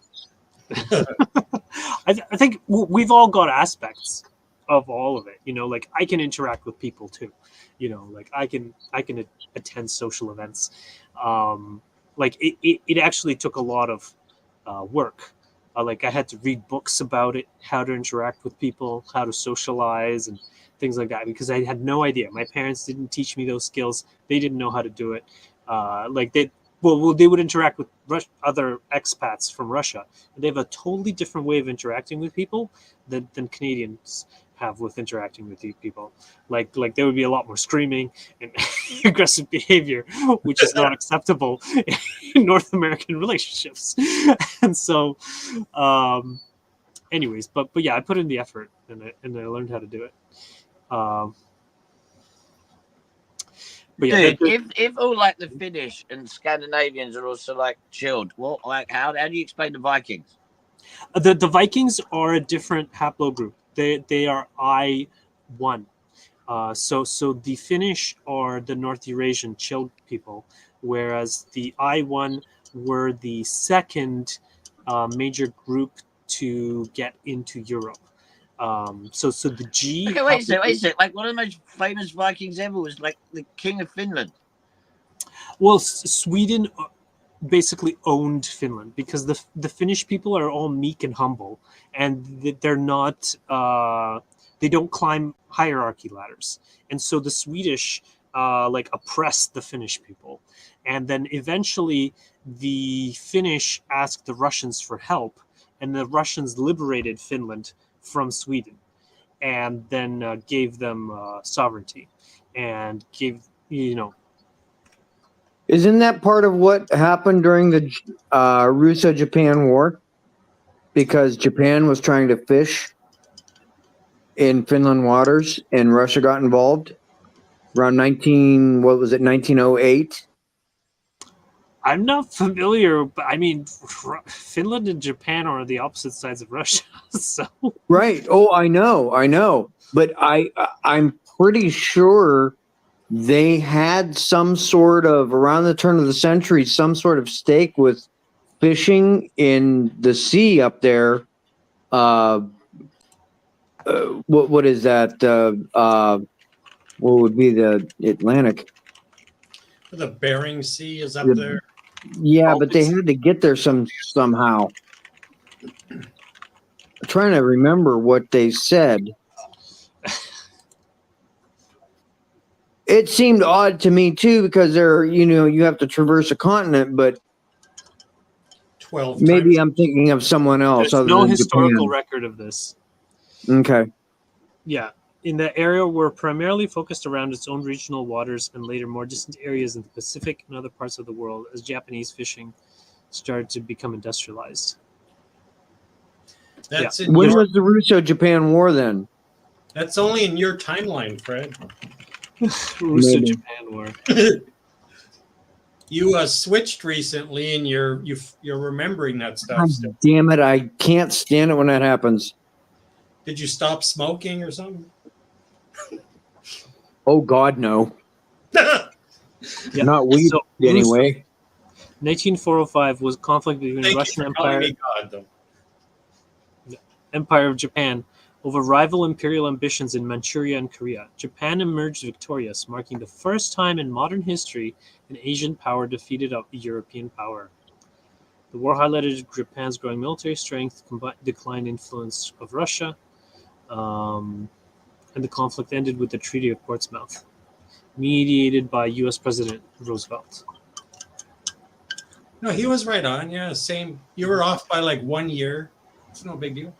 I think we've all got aspects of all of it. Like I can interact with people too. Like I can attend social events. Like it actually took a lot of work. Like I had to read books about it, how to interact with people, how to socialize, and things like that, because I had no idea. My parents didn't teach me those skills. They didn't know how to do it. Like they would interact with other expats from Russia. They have a totally different way of interacting with people than Canadians have with interacting with people. Like there would be a lot more screaming and aggressive behavior, which is not acceptable in North American relationships. And so, anyways, but yeah, I put in the effort and I learned how to do it. But yeah, Dude, if all like the Finnish and Scandinavians are also like chilled, what like how do you explain the Vikings? the Vikings are a different haplogroup. They are I1. So the Finnish are the North Eurasian chilled people, whereas the I1 were the second major group to get into Europe. So the G. Okay, wait a second, wait a second. Like one of the most famous Vikings ever was like the King of Finland. Well, Sweden basically owned Finland because the Finnish people are all meek and humble, and they're not they don't climb hierarchy ladders, and so the Swedish like oppressed the Finnish people, and then eventually the Finnish asked the Russians for help, and the Russians liberated Finland from Sweden, and then gave them sovereignty, and gave Isn't that part of what happened during the Russo-Japan War? Because Japan was trying to fish in Finland waters, and Russia got involved around 1908? I'm not familiar, but I mean, Finland and Japan are on the opposite sides of Russia, so Right. Oh, I know. But I'm pretty sure they had some sort of, around the turn of the century, some sort of stake with fishing in the sea up there. What is that? What would be the Atlantic? The Bering Sea is up The- there. Yeah, but they had to get there somehow. I'm trying to remember what they said. It seemed odd to me too, because you have to traverse a continent, but 12 maybe times. I'm thinking of someone else there's other no than historical Japan. record of this. Okay. Yeah, in the area were primarily focused around its own regional waters and later more distant areas in the Pacific and other parts of the world as Japanese fishing started to become industrialized. That's in When your, was the Russo-Japan War then? that's only in your timeline, Fred. Russo-Japan War. You switched recently, and you're remembering that stuff. God Still. damn it! I can't stand it when that happens. Did you stop smoking or something? Oh God, no. Yeah. Not weed So, anyway. 1945 was conflict between Thank Russian you for calling Empire me God, though. Empire of Japan over rival imperial ambitions in Manchuria and Korea. Japan emerged victorious, marking the first time in modern history an Asian power defeated a European power. The war highlighted Japan's growing military strength, declined influence of Russia, and the conflict ended with the Treaty of Portsmouth, mediated by U.S. President Roosevelt. No, he was right on. Yeah, same. You were off by like 1 year. It's no big deal.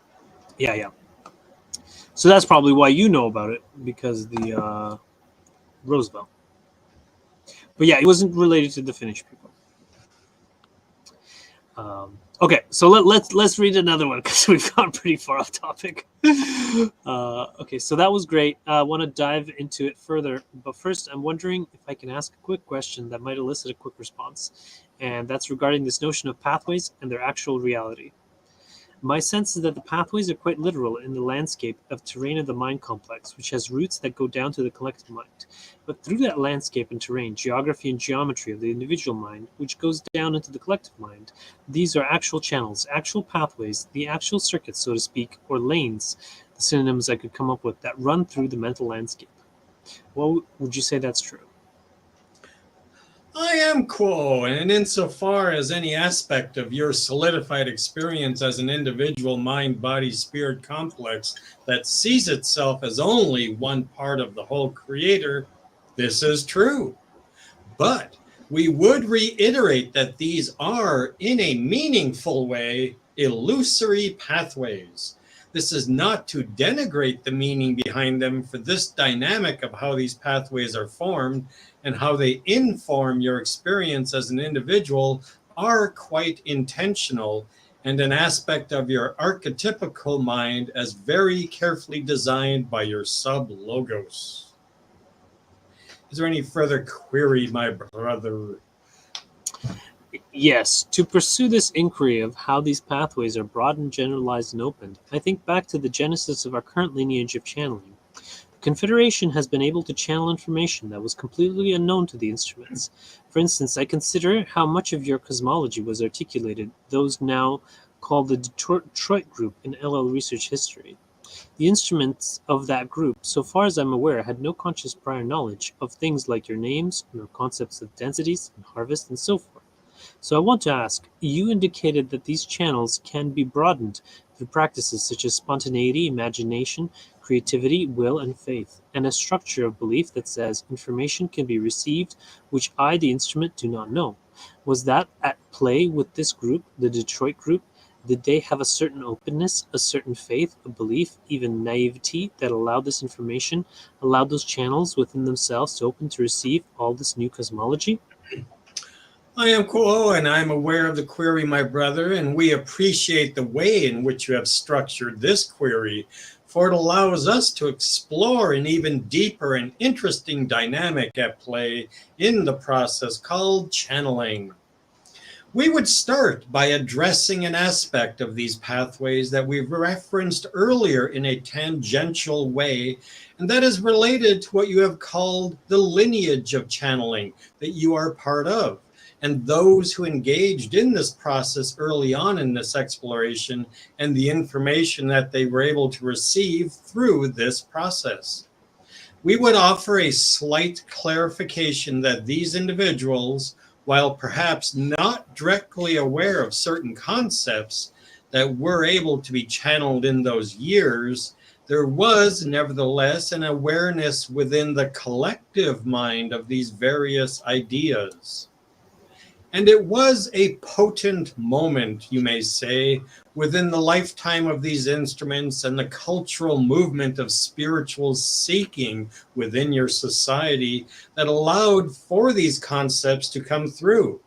Yeah. So that's probably why you know about it, because the Roosevelt. But yeah, it wasn't related to the Finnish people. Okay, so let's read another one because we've gone pretty far off topic. Okay, so that was great. I want to dive into it further, but first, I'm wondering if I can ask a quick question that might elicit a quick response, and that's regarding this notion of pathways and their actual reality. My sense is that the pathways are quite literal in the landscape of terrain of the mind complex, which has roots that go down to the collective mind. But through that landscape and terrain, geography and geometry of the individual mind, which goes down into the collective mind, these are actual channels, actual pathways, the actual circuits, so to speak, or lanes, the synonyms I could come up with, that run through the mental landscape. Well, would you say that's true? I am quo, and insofar as any aspect of your solidified experience as an individual mind, body, spirit complex that sees itself as only one part of the whole creator, this is true. But we would reiterate that these are, in a meaningful way, illusory pathways. This is not to denigrate the meaning behind them, for this dynamic of how these pathways are formed and how they inform your experience as an individual are quite intentional and an aspect of your archetypical mind as very carefully designed by your sub-logos. Is there any further query, my brother? Yes, to pursue this inquiry of how these pathways are broadened, generalized, and opened, I think back to the genesis of our current lineage of channeling. The Confederation has been able to channel information that was completely unknown to the instruments. For instance, I consider how much of your cosmology was articulated, those now called the Detroit Group in LL Research history. The instruments of that group, so far as I'm aware, had no conscious prior knowledge of things like your names, nor concepts of densities and harvest and so forth. So I want to ask, you indicated that these channels can be broadened through practices such as spontaneity, imagination, creativity, will, and faith, and a structure of belief that says information can be received which I, the instrument, do not know. Was that at play with this group, the Detroit Group? Did they have a certain openness, a certain faith, a belief, even naivety that allowed this information, allowed those channels within themselves to open to receive all this new cosmology? I am Kuo, and I'm aware of the query, my brother, and we appreciate the way in which you have structured this query, for it allows us to explore an even deeper and interesting dynamic at play in the process called channeling. We would start by addressing an aspect of these pathways that we've referenced earlier in a tangential way, and that is related to what you have called the lineage of channeling that you are part of, and those who engaged in this process early on in this exploration and the information that they were able to receive through this process. We would offer a slight clarification that these individuals, while perhaps not directly aware of certain concepts that were able to be channeled in those years, there was nevertheless an awareness within the collective mind of these various ideas. And it was a potent moment, you may say, within the lifetime of these instruments and the cultural movement of spiritual seeking within your society that allowed for these concepts to come through.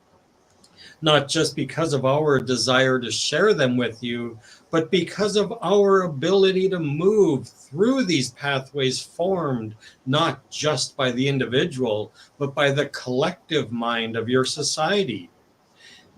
Not just because of our desire to share them with you, but because of our ability to move through these pathways formed not just by the individual, but by the collective mind of your society.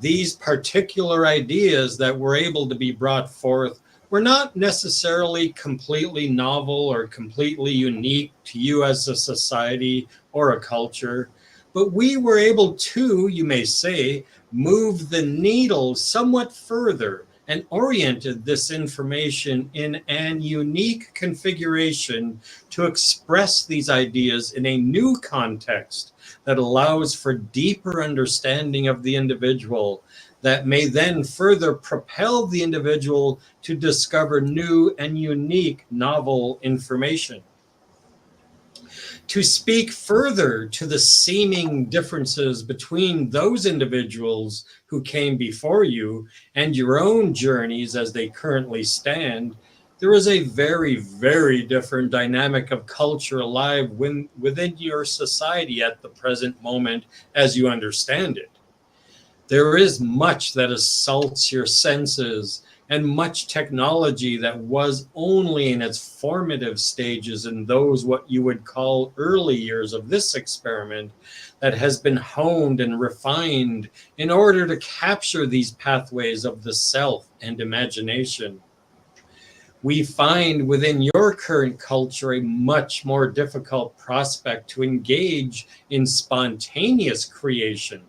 These particular ideas that were able to be brought forth were not necessarily completely novel or completely unique to you as a society or a culture, but we were able to, you may say, move the needle somewhat further and oriented this information in an unique configuration to express these ideas in a new context that allows for deeper understanding of the individual that may then further propel the individual to discover new and unique novel information. To speak further to the seeming differences between those individuals who came before you and your own journeys as they currently stand, there is a very, very different dynamic of culture alive within your society at the present moment as you understand it. There is much that assaults your senses and much technology that was only in its formative stages in those what you would call early years of this experiment that has been honed and refined in order to capture these pathways of the self and imagination. We find within your current culture a much more difficult prospect to engage in spontaneous creation,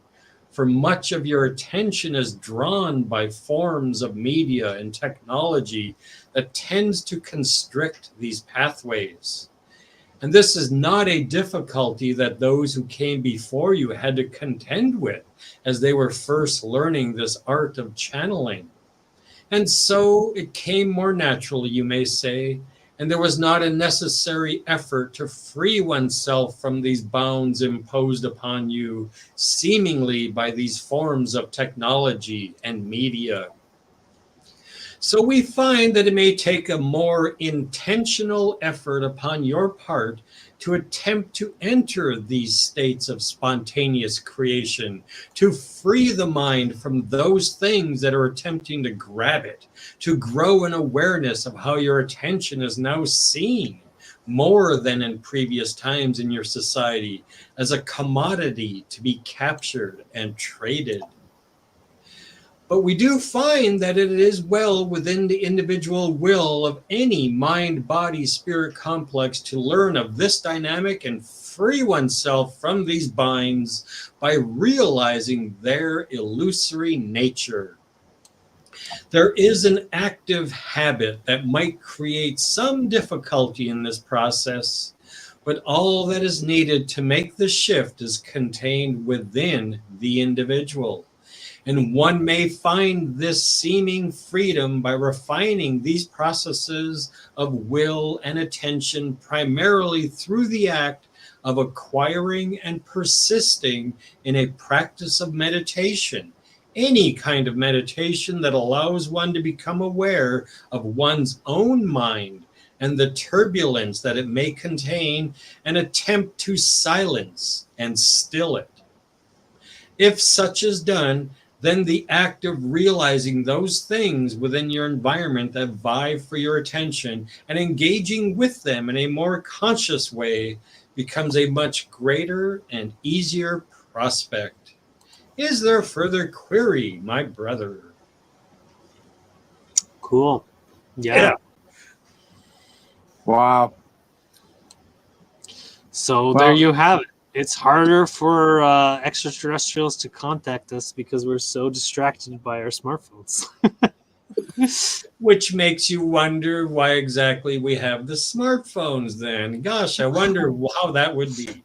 for much of your attention is drawn by forms of media and technology that tends to constrict these pathways. And this is not a difficulty that those who came before you had to contend with as they were first learning this art of channeling. And so it came more naturally, you may say, and there was not a necessary effort to free oneself from these bounds imposed upon you, seemingly by these forms of technology and media. So we find that it may take a more intentional effort upon your part to attempt to enter these states of spontaneous creation, to free the mind from those things that are attempting to grab it, to grow an awareness of how your attention is now seen more than in previous times in your society, as a commodity to be captured and traded. But we do find that it is well within the individual will of any mind, body, spirit complex to learn of this dynamic and free oneself from these binds by realizing their illusory nature. There is an active habit that might create some difficulty in this process, but all that is needed to make the shift is contained within the individual. And one may find this seeming freedom by refining these processes of will and attention primarily through the act of acquiring and persisting in a practice of meditation. Any kind of meditation that allows one to become aware of one's own mind and the turbulence that it may contain, and attempt to silence and still it. If such is done, then the act of realizing those things within your environment that vie for your attention and engaging with them in a more conscious way becomes a much greater and easier prospect. Is there further query, my brother? Cool. Yeah. Wow. So Well- there you have it. It's harder for extraterrestrials to contact us because we're so distracted by our smartphones. Which makes you wonder why exactly we have the smartphones then. Gosh, I wonder how that would be.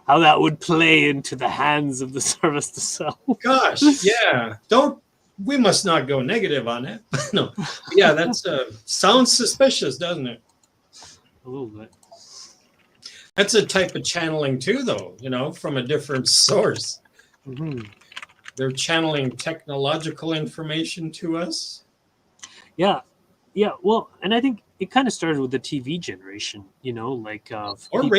How that would play into the hands of the service to sell. Gosh, yeah. We must not go negative on it. No. Yeah, that's sounds suspicious, doesn't it? A little bit. That's a type of channeling too, though, from a different source. Mm-hmm. They're channeling technological information to us. Yeah. Well, and I think it kind of started with the TV generation, like Or people,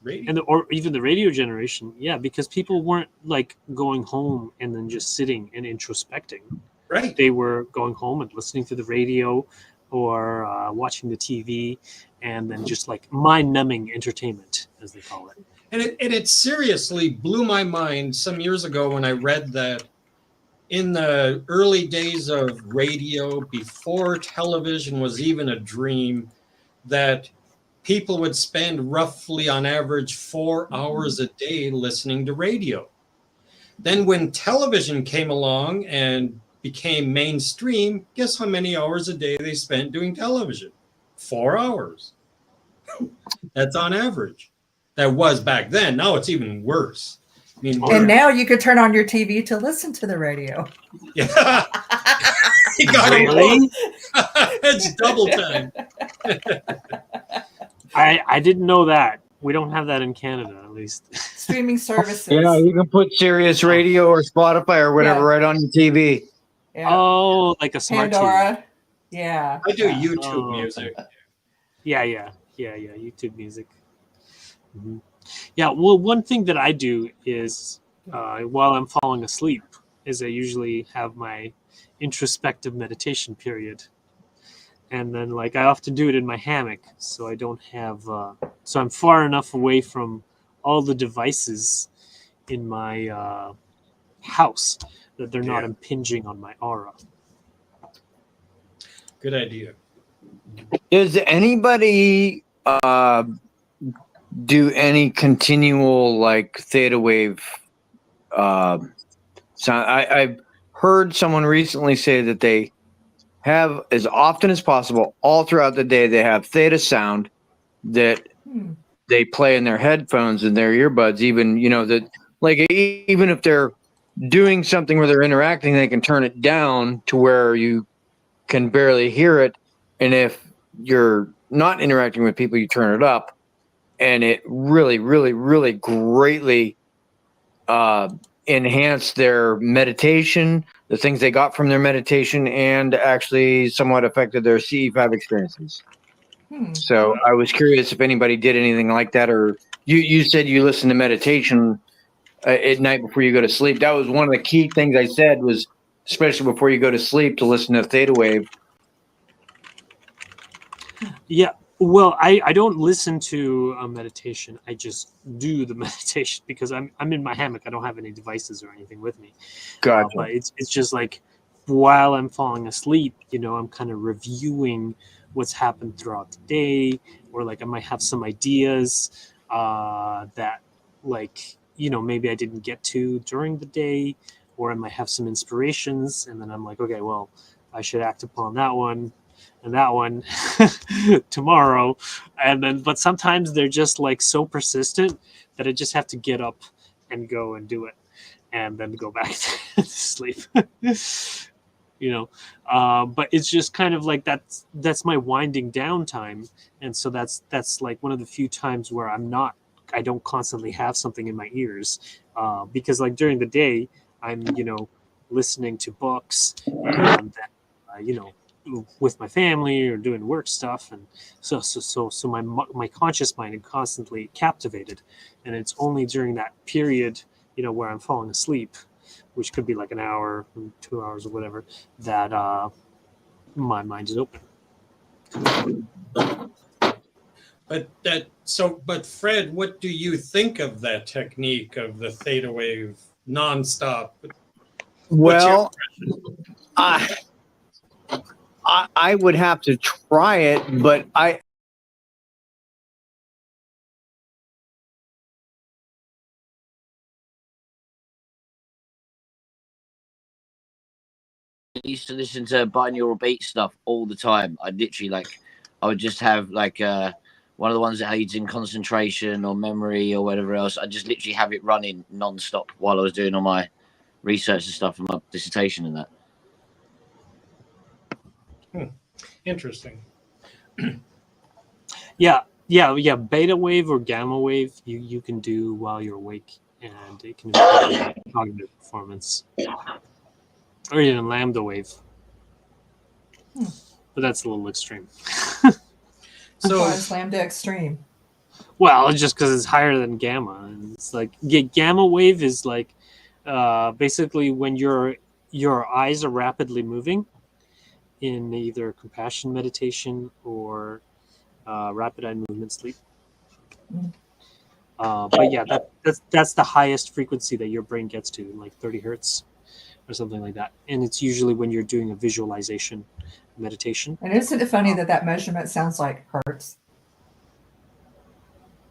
radio. or even the radio generation. Yeah, because people weren't like going home and then just sitting and introspecting. Right. They were going home and listening to the radio or watching the TV, and then just like mind-numbing entertainment, as they call it. And it seriously blew my mind some years ago when I read that in the early days of radio, before television was even a dream, that people would spend roughly on average 4 hours a day listening to radio. Then when television came along and became mainstream, guess how many hours a day they spent doing television? 4 hours. That's on average. That was back then. Now it's even worse. I mean, And now you could turn on your TV to listen to the radio. yeah. You got it. Really? It's double time. I didn't know that. We don't have that in Canada, at least. Streaming services. Yeah, you can put Sirius Radio or Spotify or whatever right on your TV. Yeah. Oh, like a smart TV. Pandora. Yeah. I do Yeah. YouTube music. Yeah. YouTube music. Mm-hmm. Yeah. Well, one thing that I do is while I'm falling asleep is I usually have my introspective meditation period. And then like I often do it in my hammock. So I don't have, so I'm far enough away from all the devices in my house that they're not impinging on my aura. Good idea. Does anybody do any continual like theta wave sound? I've heard someone recently say that they have, as often as possible, all throughout the day, they have theta sound that they play in their headphones and their earbuds. Even that, like, even if they're doing something where they're interacting, they can turn it down to where you can barely hear it. And if you're not interacting with people, you turn it up, and it really, really, really greatly enhanced their meditation, the things they got from their meditation, and actually somewhat affected their CE5 experiences. So I was curious if anybody did anything like that, or you said you listen to meditation at night before you go to sleep. That was one of the key things I said, was especially before you go to sleep, to listen to theta wave. Yeah. Well, I don't listen to a meditation. I just do the meditation because I'm in my hammock. I don't have any devices or anything with me. Gotcha. But it's just like while I'm falling asleep, I'm kind of reviewing what's happened throughout the day, or like I might have some ideas that like maybe I didn't get to during the day, or I might have some inspirations, and then I'm like, okay, well, I should act upon that one and that one tomorrow. And then but sometimes they're just like so persistent that I just have to get up and go and do it and then go back to sleep. But it's just kind of like that's my winding down time. And so that's like one of the few times where I don't constantly have something in my ears, because like during the day I'm listening to books, and then with my family or doing work stuff, and so my conscious mind is constantly captivated, and it's only during that period where I'm falling asleep, which could be like an hour, 2 hours, or whatever, that my mind is open. But Fred, what do you think of that technique of the theta wave nonstop? Well, I would have to try it, but I used to listen to binaural beat stuff all the time. I would just have one of the ones that aids in concentration or memory or whatever else. I just literally have it running non-stop while I was doing all my research and stuff for my dissertation and that. Interesting. Yeah. Beta wave or gamma wave, you can do while you're awake, and it can improve cognitive performance. Or even lambda wave, but that's a little extreme. So it's lambda extreme. Well, just because it's higher than gamma, and it's like gamma wave is like basically when your eyes are rapidly moving in either compassion meditation or rapid eye movement sleep. But yeah, that's the highest frequency that your brain gets to, like 30 hertz or something like that. And it's usually when you're doing a visualization meditation. And isn't it funny that measurement sounds like hertz?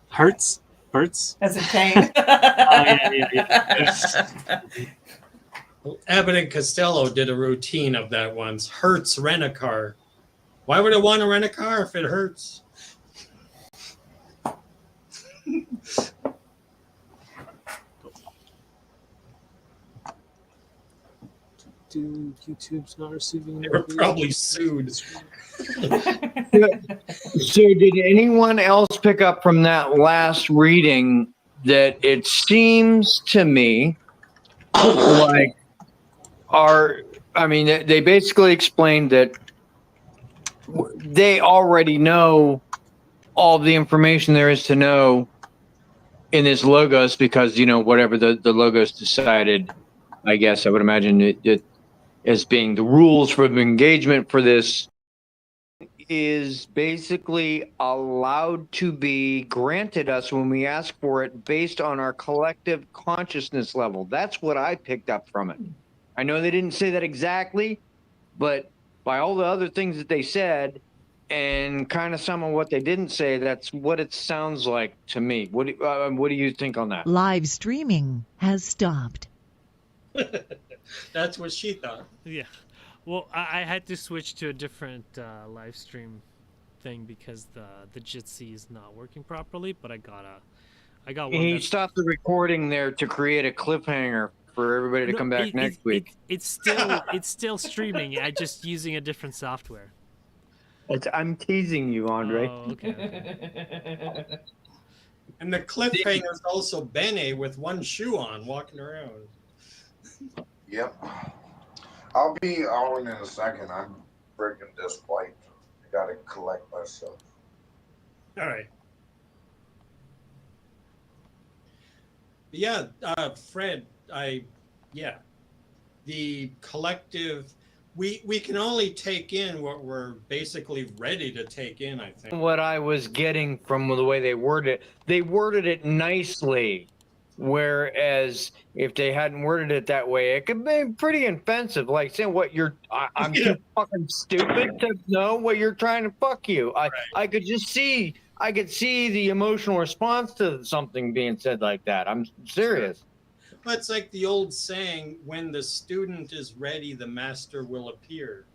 Hertz? Hertz? As in pain. Yeah. Abbott and Costello did a routine of that once. Hertz rent a car. Why would I want to rent a car if it hurts? YouTube's not receiving. They were probably sued. So did anyone else pick up from that last reading that it seems to me like they basically explained that they already know all the information there is to know in this logos, because whatever the logos decided, I guess I would imagine it as being the rules for the engagement for this is basically allowed to be granted us when we ask for it based on our collective consciousness level. That's what I picked up from it. I know they didn't say that exactly, but by all the other things that they said and kind of some of what they didn't say, that's what it sounds like to me. What do you think on that? Live streaming has stopped. That's what she thought. Yeah. Well, I had to switch to a different live stream thing because the Jitsi is not working properly. But I got one. He stopped the recording there to create a cliffhanger for everybody to come back next week. It's still streaming. I'm just using a different software. I'm teasing you, Andre. Oh, okay. And the cliffhanger is also Bene with one shoe on, walking around. Yep. I'll be on in a second. I'm breaking this plate. I gotta collect myself. All right. Yeah, Fred, the collective, we can only take in what we're basically ready to take in, I think. What I was getting from the way they worded it nicely. Whereas if they hadn't worded it that way, it could be pretty offensive. Like saying what I'm Yeah. too fucking stupid to know what you're trying to fuck you. Right. I could see the emotional response to something being said like that. I'm serious. Well, it's like the old saying, when the student is ready, the master will appear.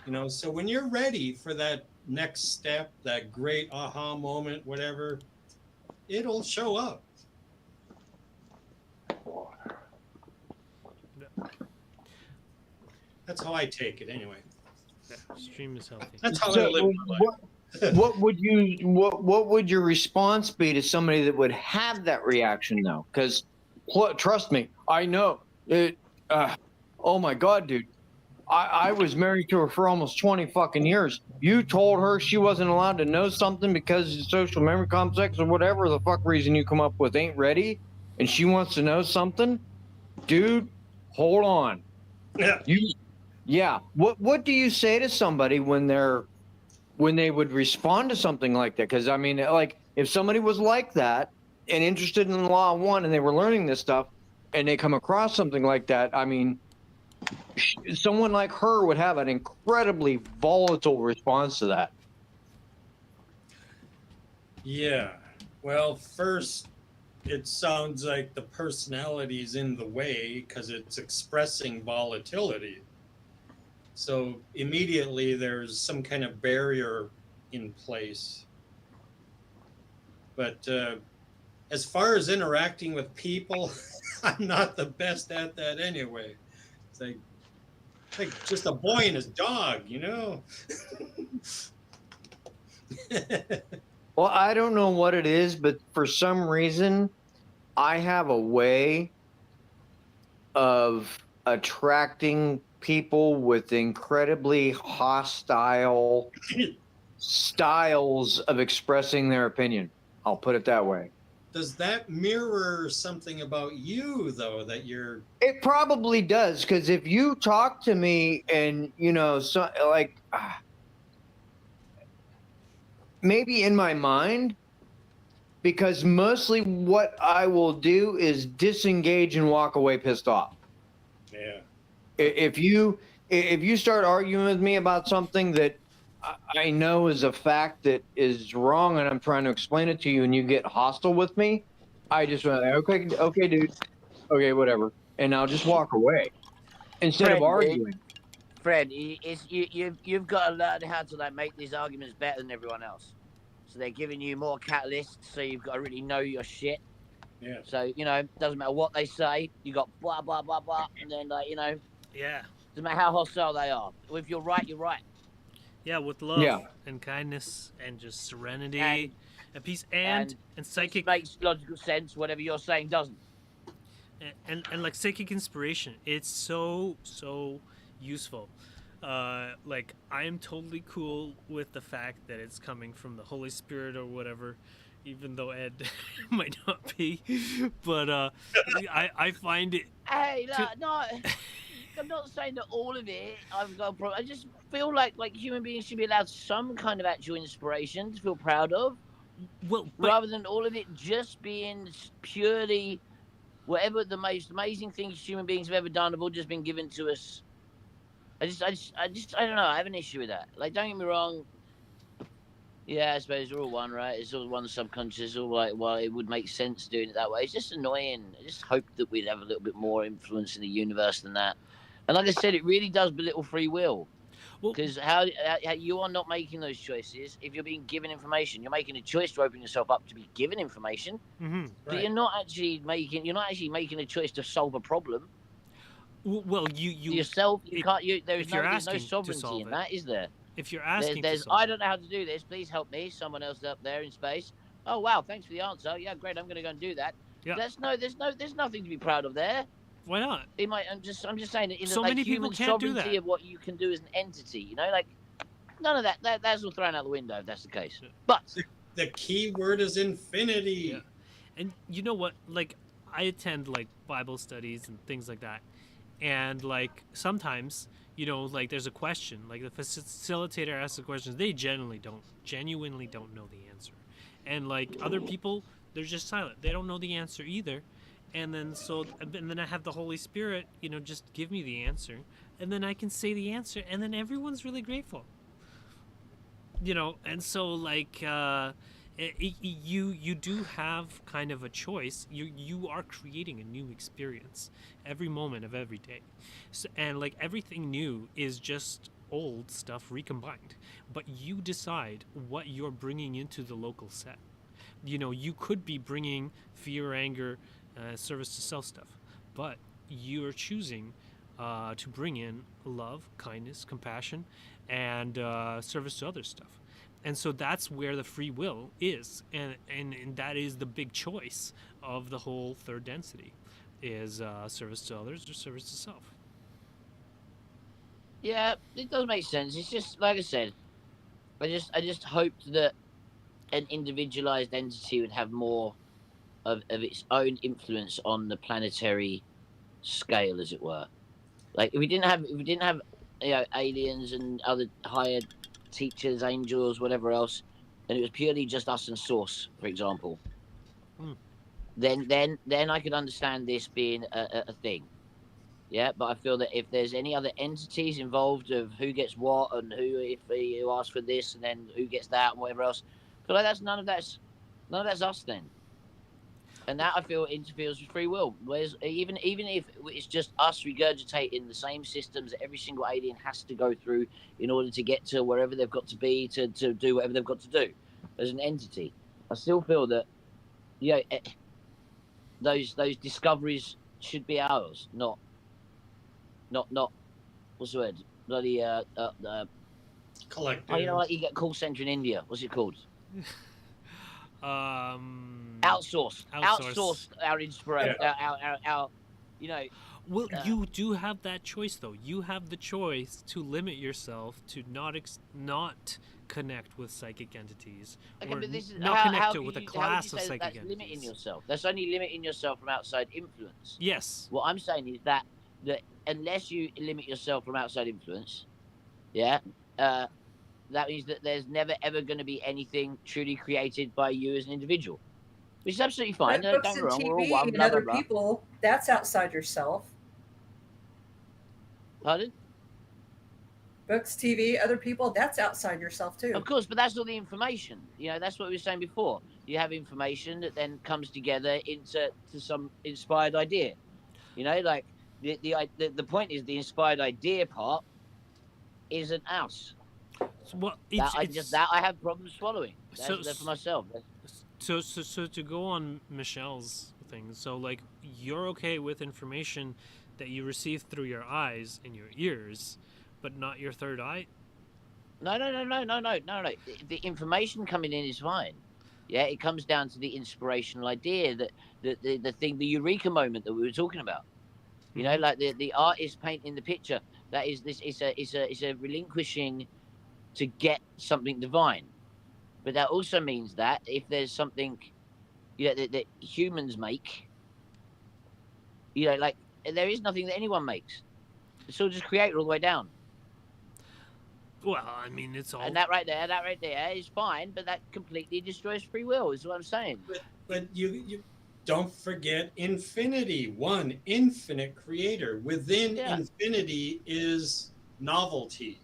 You know, so when you're ready for that next step, that great aha moment, whatever, it'll show up. That's how I take it anyway. Yeah, stream is healthy. That's how I So live my life. what would your response be to somebody that would have that reaction though? Because trust me, I know it. Oh my god, dude. I was married to her for almost 20 fucking years. You told her she wasn't allowed to know something because the social memory complex or whatever the fuck reason you come up with ain't ready, and she wants to know something, dude. Hold on. Yeah. What do you say to somebody when they would respond to something like that? Because I mean, like if somebody was like that and interested in the law of one and they were learning this stuff and they come across something like that, I mean, someone like her would have an incredibly volatile response to that. Yeah. Well, first, it sounds like the personality's in the way because it's expressing volatility. So immediately there's some kind of barrier in place. But as far as interacting with people, I'm not the best at that anyway. It's like just a boy and his dog, you know? Well, I don't know what it is, but for some reason, I have a way of attracting people with incredibly hostile styles of expressing their opinion. I'll put it that way. Does that mirror something about you, though, that you're... It probably does, because if you talk to me and, you know, so, like, maybe in my mind, because mostly what I will do is disengage and walk away pissed off. Yeah. If you start arguing with me about something that I know is a fact that is wrong, and I'm trying to explain it to you, and you get hostile with me, I just went, okay, dude, okay, whatever, and I'll just walk away instead of arguing. Fred, you've got to learn how to like make these arguments better than everyone else. So they're giving you more catalysts, so you've got to really know your shit. Yeah. So, you know, doesn't matter what they say, you got blah, blah, blah, blah, and then, like, you know, Yeah. doesn't matter how hostile they are. If you're right, you're right. Yeah, with love Yeah. and kindness and just serenity And- and peace and psychic It makes logical sense, whatever you're saying doesn't. and like psychic inspiration. It's so useful. Like I am totally cool with the fact that it's coming from the Holy Spirit or whatever, even though Ed might not be. But I find it. Hey, no, I'm not saying that all of it I've got a problem. I just feel like human beings should be allowed some kind of actual inspiration to feel proud of, Well, but, rather than all of it just being purely whatever the most amazing things human beings have ever done have all just been given to us. I don't know. I have an issue with that. Like, don't get me wrong. Yeah, I suppose we're all one, right? It's all one subconscious. All like, well, it would make sense doing it that way. It's just annoying. I just hope that we'd have a little bit more influence in the universe than that. And like I said, it really does belittle free will. well, Because how you are not making those choices if you're being given information. You're making a choice to open yourself up to be given information, mhm. but Right. you're not actually making a choice to solve a problem Well, you yourself. You if- can't. There's if you're no asking to sovereignty solve in it. that, is there? if you're asking, There's to solve I it. don't know how to do this. Please help me. Someone else up there in space. Oh wow, thanks for the answer. Yeah, great. I'm going to go and do that. Yeah. There's nothing to be proud of there. Why not? I'm just saying that in So the many people human can't do sovereignty that. of what you can do as an entity. You know, like none of that's all thrown out the window if that's the case. Yeah. But The key word is infinity. Yeah. And you know what? Like, I attend like Bible studies and things like that, And like sometimes, like there's a question, like the facilitator asks the questions, they genuinely don't know the answer. And like other people, they're just silent. They don't know the answer either. And then I have the Holy Spirit, just give me the answer. And then I can say the answer, and then everyone's really grateful. And so like you do have kind of a choice. You are creating a new experience every moment of every day. And like everything new is just old stuff recombined, but you decide what you're bringing into the local set. You could be bringing fear, anger, service to self stuff, but you're choosing to bring in love, kindness, compassion, and service to other stuff. And so that's where the free will is, and that is the big choice of the whole third density, is service to others or service to self. Yeah, it does make sense. It's just like I said. I just hoped that an individualized entity would have more of its own influence on the planetary scale, as it were. Like if we didn't have aliens and other higher teachers, angels, whatever else, and it was purely just us and Source, for example, then I could understand this being a thing. Yeah, but I feel that if there's any other entities involved of who gets what and who asks for this and then who gets that and whatever else, I feel like none of that's us then. And that I feel interferes with free will. Whereas even if it's just us regurgitating the same systems that every single alien has to go through in order to get to wherever they've got to be to do whatever they've got to do as an entity, I still feel that those discoveries should be ours, not what's the word? Bloody Collective. like you get call center in India. What's it called? Outsource our inspiration. Our Well, you do have that choice, though. You have the choice to limit yourself to not connect with psychic entities, okay, or but this is not connect with a how class would of you say psychic that's limiting entities. yourself? That's only limiting yourself from outside influence. Yes. What I'm saying is that unless you limit yourself from outside influence, that means that there's never ever going to be anything truly created by you as an individual, which is absolutely fine. But Don't books get me and wrong, we're all TV one, and blah blah other blah. people, that's outside yourself. Pardon? Books, TV, other people, that's outside yourself too. Of course, but that's all the information. That's what we were saying before. You have information that then comes together into some inspired idea. Like the point is the inspired idea part isn't us. Well, that I have problems swallowing. That's for myself. So to go on Michelle's thing, so like you're okay with information that you receive through your eyes and your ears, but not your third eye? No. The information coming in is fine. Yeah, it comes down to the inspirational idea, that the thing, the eureka moment that we were talking about. Like the artist painting the picture. That is this. It's a relinquishing to get something divine. But that also means that if there's something, that humans make, like there is nothing that anyone makes. It's all just created all the way down. Well, I mean, it's all. And that right there is fine, but that completely destroys free will, is what I'm saying. But you don't forget infinity. One infinite creator. Within infinity is novelty,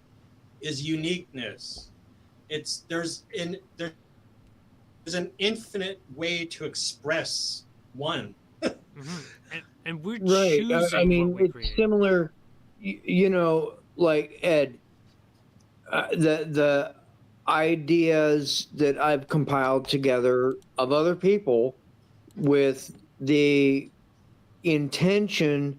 is uniqueness. There's an infinite way to express one. Mm-hmm. And we're right. choosing I mean, what we it's create. similar. Like Ed, the ideas that I've compiled together of other people with the intention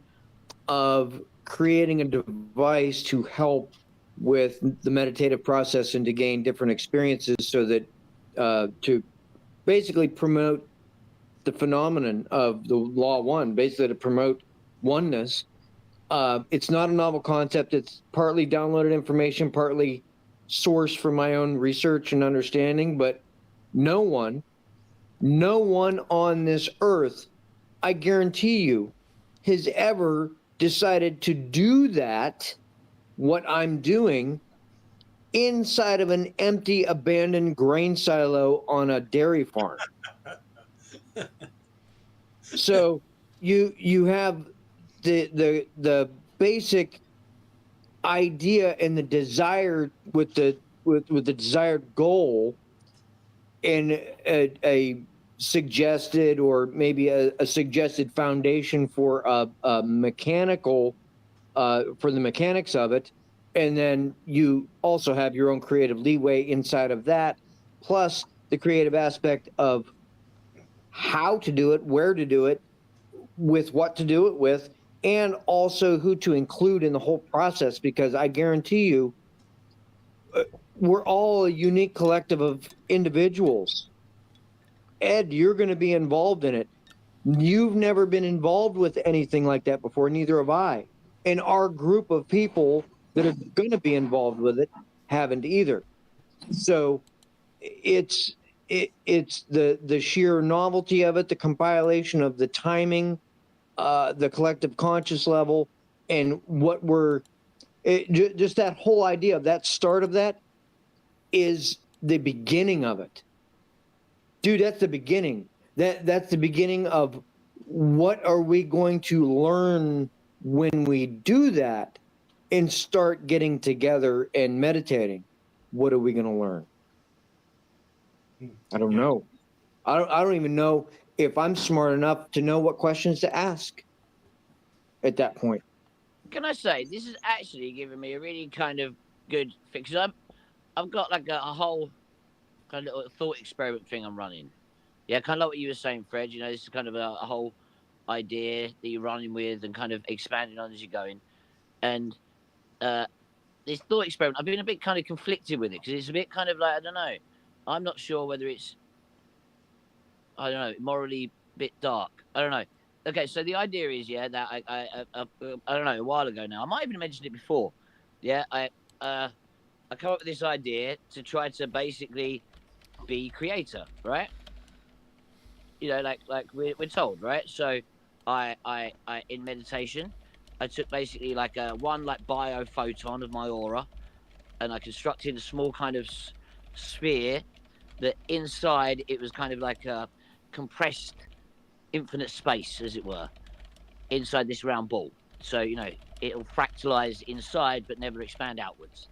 of creating a device to help with the meditative process and to gain different experiences, so that to basically promote the phenomenon of the law one, basically to promote oneness. It's not a novel concept. It's partly downloaded information, partly sourced from my own research and understanding, but no one on this earth, I guarantee you, has ever decided to do that, what I'm doing, inside of an empty, abandoned grain silo on a dairy farm. So you have the basic idea and the desire with the desired goal in a suggested, or maybe a suggested foundation for a mechanical, for the mechanics of it. And then you also have your own creative leeway inside of that, plus the creative aspect of how to do it, where to do it, with what to do it with, and also who to include in the whole process. Because I guarantee you, we're all a unique collective of individuals. Ed, you're going to be involved in it. You've never been involved with anything like that before, neither have I. And our group of people that are going to be involved with it haven't either. So it's the sheer novelty of it, the compilation of the timing, the collective conscious level, and what just that whole idea of that start of that is the beginning of it. Dude, that's the beginning. That's the beginning of what are we going to learn when we do that and start getting together and meditating. What are we going to learn? I don't know. I don't even know if I'm smart enough to know what questions to ask at that point. Can I say, this is actually giving me a really kind of good fix. I've got like a whole kind of little thought experiment thing I'm running. Yeah, kind of like what you were saying, Fred. You know, this is kind of a whole idea that you're running with and kind of expanding on as you're going. And this thought experiment, I've been a bit kind of conflicted with it because it's a bit kind of like, I don't know. I'm not sure whether it's, I don't know, morally a bit dark. I don't know. Okay, so the idea is, yeah, that I don't know, a while ago now. I might have even mentioned it before. Yeah, I come up with this idea to try to basically be creator, right? You know, like we're told, right? So I in meditation, I took basically like one like biophoton of my aura, and I constructed a small kind of sphere that inside it was kind of like a compressed infinite space, as it were, inside this round ball. So, you know, it'll fractalize inside but never expand outwards.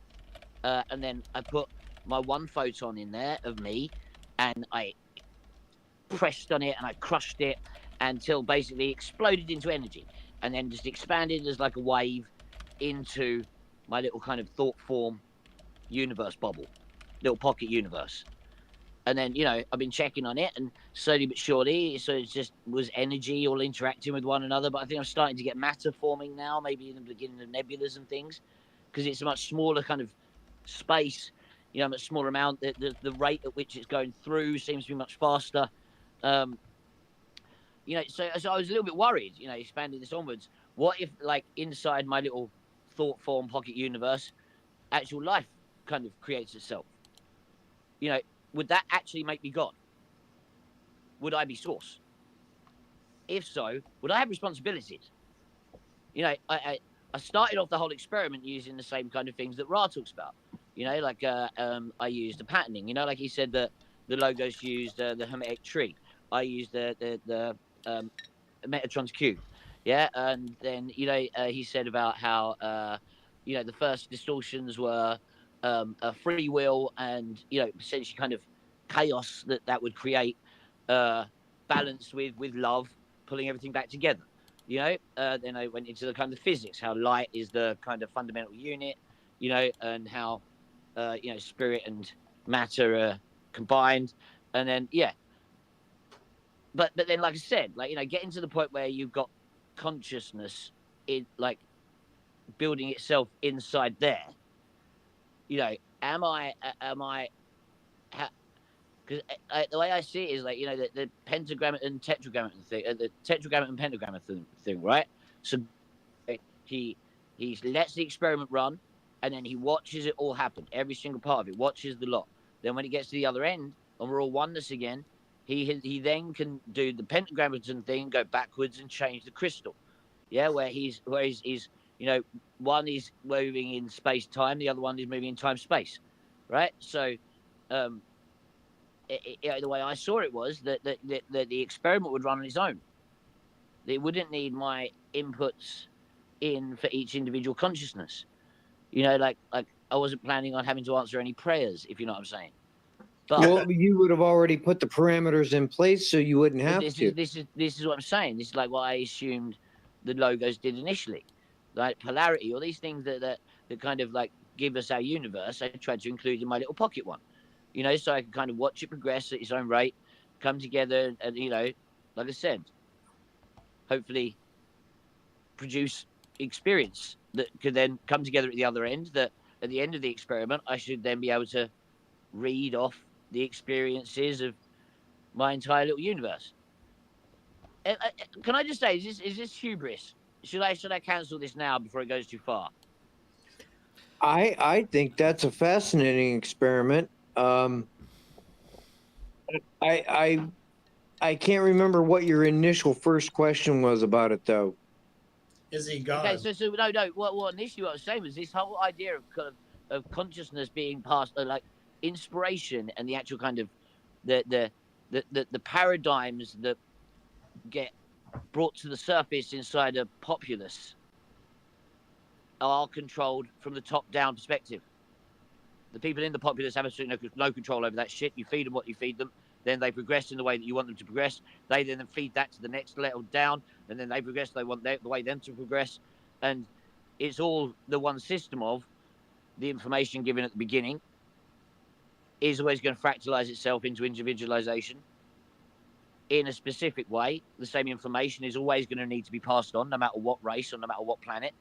And then I put my one photon in there of me, and I pressed on it and I crushed it until basically exploded into energy, and then just expanded as like a wave into my little kind of thought form universe bubble, little pocket universe. And then, you know, I've been checking on it, and slowly but surely, so it just was energy all interacting with one another. But I think I'm starting to get matter forming now, maybe in the beginning of nebulas and things, because it's a much smaller kind of space, you know, much smaller amount. The rate at which it's going through seems to be much faster. You know, so I was a little bit worried, you know, expanding this onwards. What if, like, inside my little thought form pocket universe, actual life kind of creates itself? You know, would that actually make me God? Would I be source? If so, would I have responsibilities? You know, I started off the whole experiment using the same kind of things that Ra talks about. You know, like I used the patterning. You know, like he said that the logos used the Hermetic tree. I used the Metatron's cube. Yeah, and then, you know, he said about how you know, the first distortions were a free will, and, you know, essentially kind of chaos that would create, balanced with love, pulling everything back together. You know, then I went into the kind of physics, how light is the kind of fundamental unit, you know, and how you know, spirit and matter are combined, and then but then, like I said, like, you know, getting to the point where you've got consciousness in, like, building itself inside there. You know, am I? Because the way I see it is, like, you know, the pentagram and tetragrammaton thing, the tetragrammaton and pentagram thing, right? So he lets the experiment run, and then he watches it all happen, every single part of it, watches the lot. Then when it gets to the other end, and we're all oneness again, he then can do the pentagrammaton thing, go backwards and change the crystal. Yeah, where he's you know, one is moving in space time, the other one is moving in time space, right? So, um, the way I saw it was that the experiment would run on its own. It wouldn't need my inputs in for each individual consciousness. You know, like I wasn't planning on having to answer any prayers, if you know what I'm saying. But Well, you would have already put the parameters in place, so you wouldn't but have this to. is this is this is what I'm saying. This is like what I assumed the logos did initially, like polarity or these things that kind of like give us our universe. I tried to include in my little pocket one, you know, so I could kind of watch it progress at its own rate, come together, and you know, like I said, hopefully produce experience that could then come together at the other end. That at the end of the experiment, I should then be able to read off the experiences of my entire little universe. Can I just say, is this hubris? Should I cancel this now before it goes too far? I think that's a fascinating experiment. I I can't remember what your initial first question was about it, though. Is he Okay, God? so no. What initially what I was saying was this whole idea of kind of consciousness being passed, like inspiration and the actual kind of the paradigms that get brought to the surface inside a populace are controlled from the top down perspective. The people in the populace have absolutely no control over that shit. You feed them what you feed them, then they progress in the way that you want them to progress. They then feed that to the next level down, and then they progress. They want the way them to progress, and it's all the one system of the information given at the beginning is always going to fractalize itself into individualization in a specific way. The same information is always going to need to be passed on, no matter what race or no matter what planet,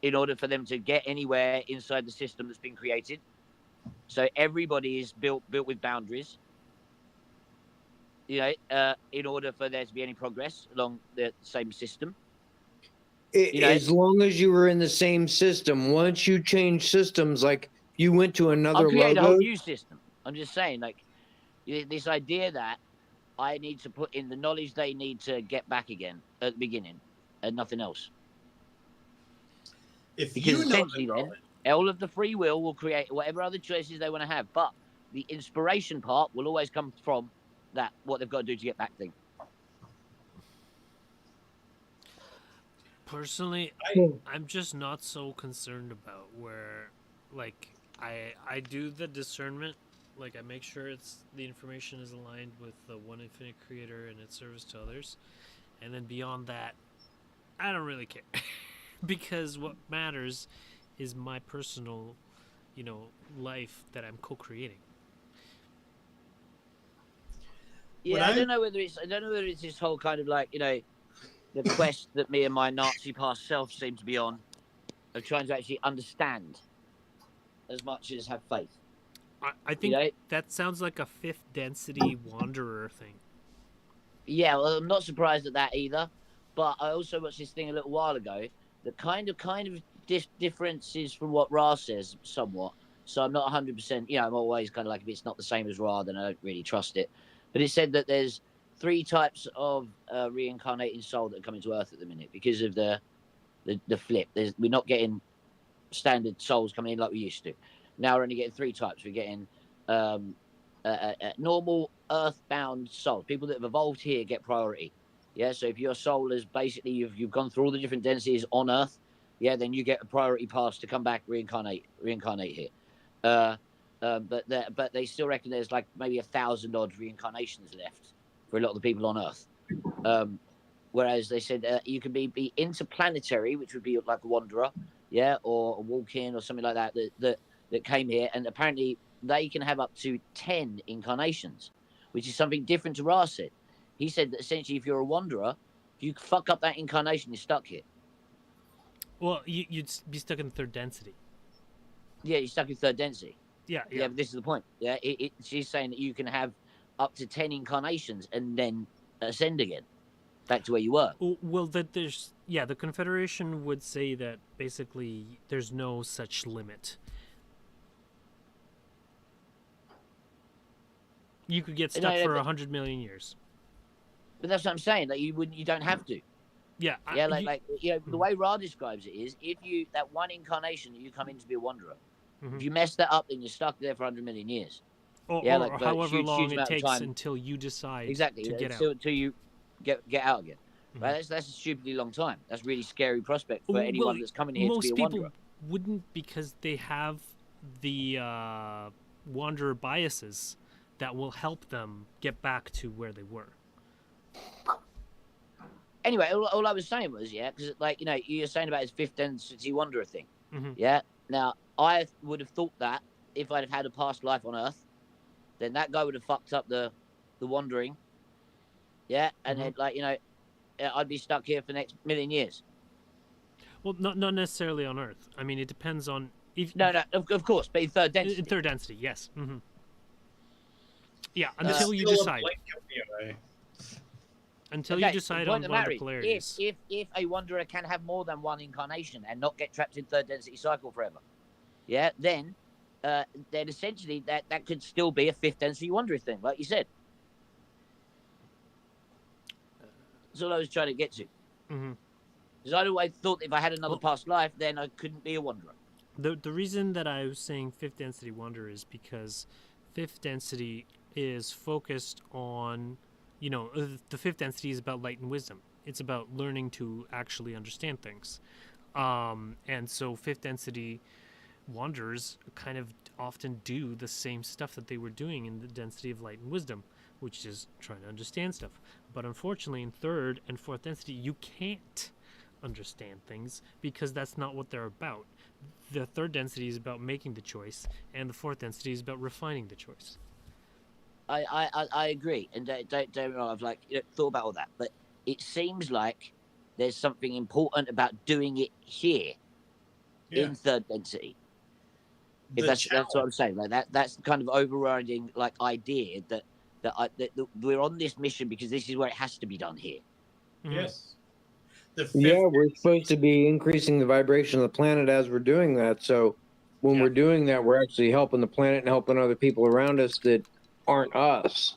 in order for them to get anywhere inside the system that's been created. So everybody is built with boundaries, you know, in order for there to be any progress along the same system. You know, As long as you were in the same system, once you change systems, like you went to I'm another creating a whole logo, new system. I'm just saying, like, this idea that I need to put in the knowledge they need to get back again at the beginning and nothing else. If Because you know the essentially, then knowledge, all of the free will will create whatever other choices they want to have, but the inspiration part will always come from that what they've got to do to get back thing. Personally, I I'm just not so concerned about where, like, I do the discernment, like I make sure it's the information is aligned with the one infinite creator and its service to others, and then beyond that, I don't really care, because what matters is my personal, life that I'm co-creating. Yeah, I don't know whether it's this whole kind of like, you know, the quest that me and my Nazi past self seem to be on of trying to actually understand as much as have faith. I think that sounds like a fifth density wanderer thing. Yeah, well, I'm not surprised at that either. But I also watched this thing a little while ago that kind of differences from what Ra says somewhat. So I'm not 100%. You know, I'm always kind of like, if it's not the same as Ra, then I don't really trust it. But it said that there's 3 types of reincarnating soul that come into Earth at the minute because of the flip. We're not getting standard souls coming in like we used to. Now we're only getting 3 types. We're getting normal earthbound souls. People that have evolved here get priority. Yeah, so if your soul is basically you've gone through all the different densities on Earth, yeah, then you get a priority pass to come back reincarnate here. But they still reckon there's like maybe 1,000 odd reincarnations left for a lot of the people on Earth. Whereas they said you can be interplanetary, which would be like a wanderer, yeah, or a walk-in or something like that came here, and apparently they can have up to 10 incarnations, which is something different to Ra said. He said that essentially, if you're a wanderer, if you fuck up that incarnation, you're stuck here. Well, you'd be stuck in third density. Yeah, you're stuck in third density. Yeah. But this is the point. Yeah, she's saying that you can have up to 10 incarnations and then ascend again back to where you were. Well, the Confederation would say that basically there's no such limit. You could get stuck for 100 million years. But that's what I'm saying. Like you don't have to. Yeah. Yeah, the way Ra describes it is, if you that one incarnation that you come in to be a wanderer, if you mess that up, then you're stuck there for 100 million years. Or, Yeah, or for a however huge, long huge it amount of takes time. until you decide Exactly, to get out. until you get out again. Right? That's a stupidly long time. That's a really scary prospect for anyone that's coming here to be a wanderer. Most people wouldn't, because they have the wanderer biases that will help them get back to where they were. Anyway, all I was saying was, because you're saying about his fifth density wanderer thing. Yeah. Now, I would have thought that if I'd have had a past life on Earth, then that guy would have fucked up the wandering. Yeah, and then I'd be stuck here for the next million years. Well, not necessarily on Earth. I mean, it depends on if. No, of course, but in third density. In third density, yes. Yeah, until you decide. Until you decide on one of the polarities. If a wanderer can have more than one incarnation and not get trapped in third density cycle forever, yeah, then essentially that could still be a fifth density wanderer thing, like you said. That's all I was trying to get to. Because I'd always thought if I had another past life, then I couldn't be a wanderer. The reason that I was saying fifth density wanderer is because fifth density is focused on, the fifth density is about light and wisdom. It's about learning to actually understand things. And so fifth density wanderers kind of often do the same stuff that they were doing in the density of light and wisdom, which is trying to understand stuff. But unfortunately, in third and fourth density, you can't understand things because that's not what they're about. The third density is about making the choice, and the fourth density is about refining the choice. I agree, and don't get me wrong, I've thought about all that, but it seems like there's something important about doing it here in third density. If that's what I'm saying. That's the kind of overriding idea that we're on this mission because this is where it has to be done here. Yes. We're supposed to be increasing the vibration of the planet as we're doing that. So when we're doing that, we're actually helping the planet and helping other people around us that aren't us.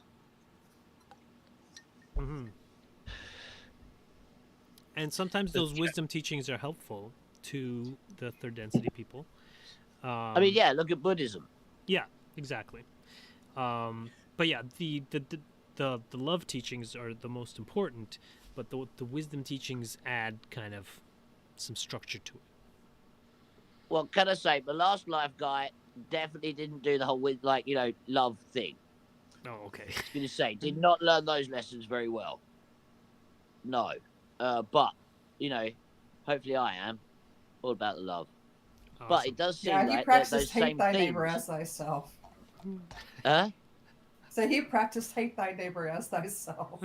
And sometimes those wisdom teachings are helpful to the third density people. Look at Buddhism. Yeah, exactly. But yeah, the love teachings are the most important, but the wisdom teachings add kind of some structure to it. Well, can I say, the last life guy definitely didn't do the whole love thing. Oh, okay. I was going to say, did not learn those lessons very well. No. But, hopefully I am all about the love. Awesome. But it does seem he like practiced those hate same thy themes. neighbor as thyself. Huh? So he practiced hate thy neighbor as thyself.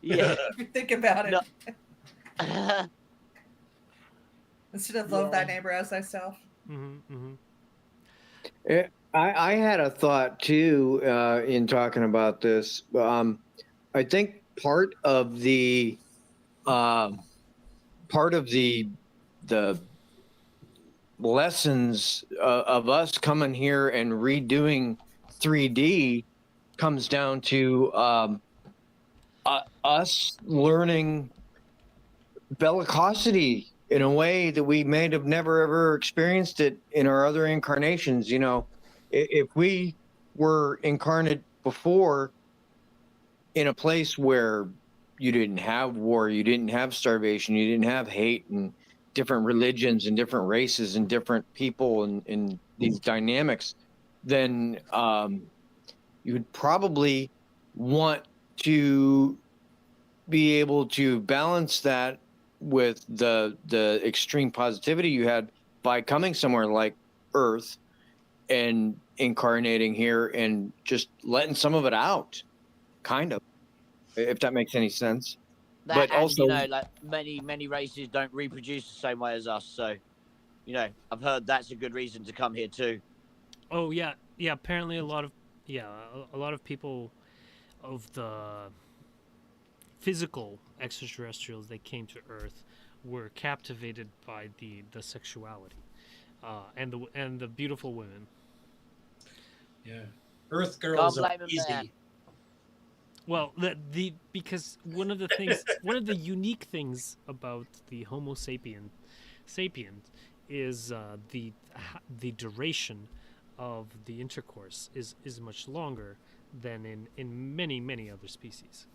Yeah. If you think about it. No. Instead of love thy neighbor as thyself. I had a thought too in talking about this. I think part of the lessons of us coming here and redoing 3D comes down to us learning bellicosity in a way that we may have never ever experienced it in our other incarnations. If we were incarnate before in a place where you didn't have war, you didn't have starvation, you didn't have hate and different religions and different races and different people and these dynamics, then you would probably want to be able to balance that with the extreme positivity you had by coming somewhere like Earth and incarnating here and just letting some of it out, kind of, if that makes any sense. But also, many races don't reproduce the same way as us, so I've heard that's a good reason to come here too. Oh yeah. Apparently, a lot of people of the physical extraterrestrials that came to Earth were captivated by the sexuality and the beautiful women. Yeah, Earth girls are blame them easy. Well, because one of the unique things about the Homo sapien is the duration of the intercourse is much longer than in many other species,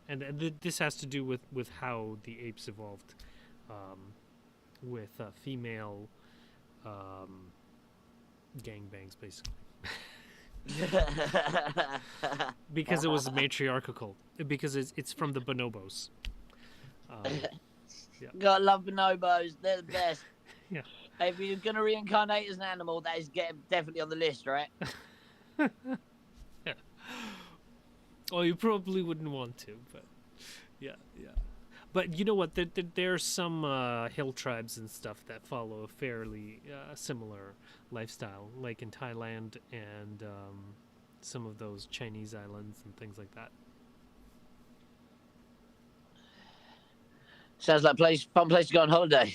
and this has to do with how the apes evolved, with female gangbangs, basically. Because it was matriarchal. Because it's from the bonobos. Gotta love bonobos. They're the best. Yeah. Hey, if you're gonna reincarnate as an animal, that is definitely on the list, right? Yeah. Well, you probably wouldn't want to, but yeah. But you know what? There are some hill tribes and stuff that follow a fairly similar lifestyle, like in Thailand and some of those Chinese islands and things like that. Sounds like fun place to go on holiday.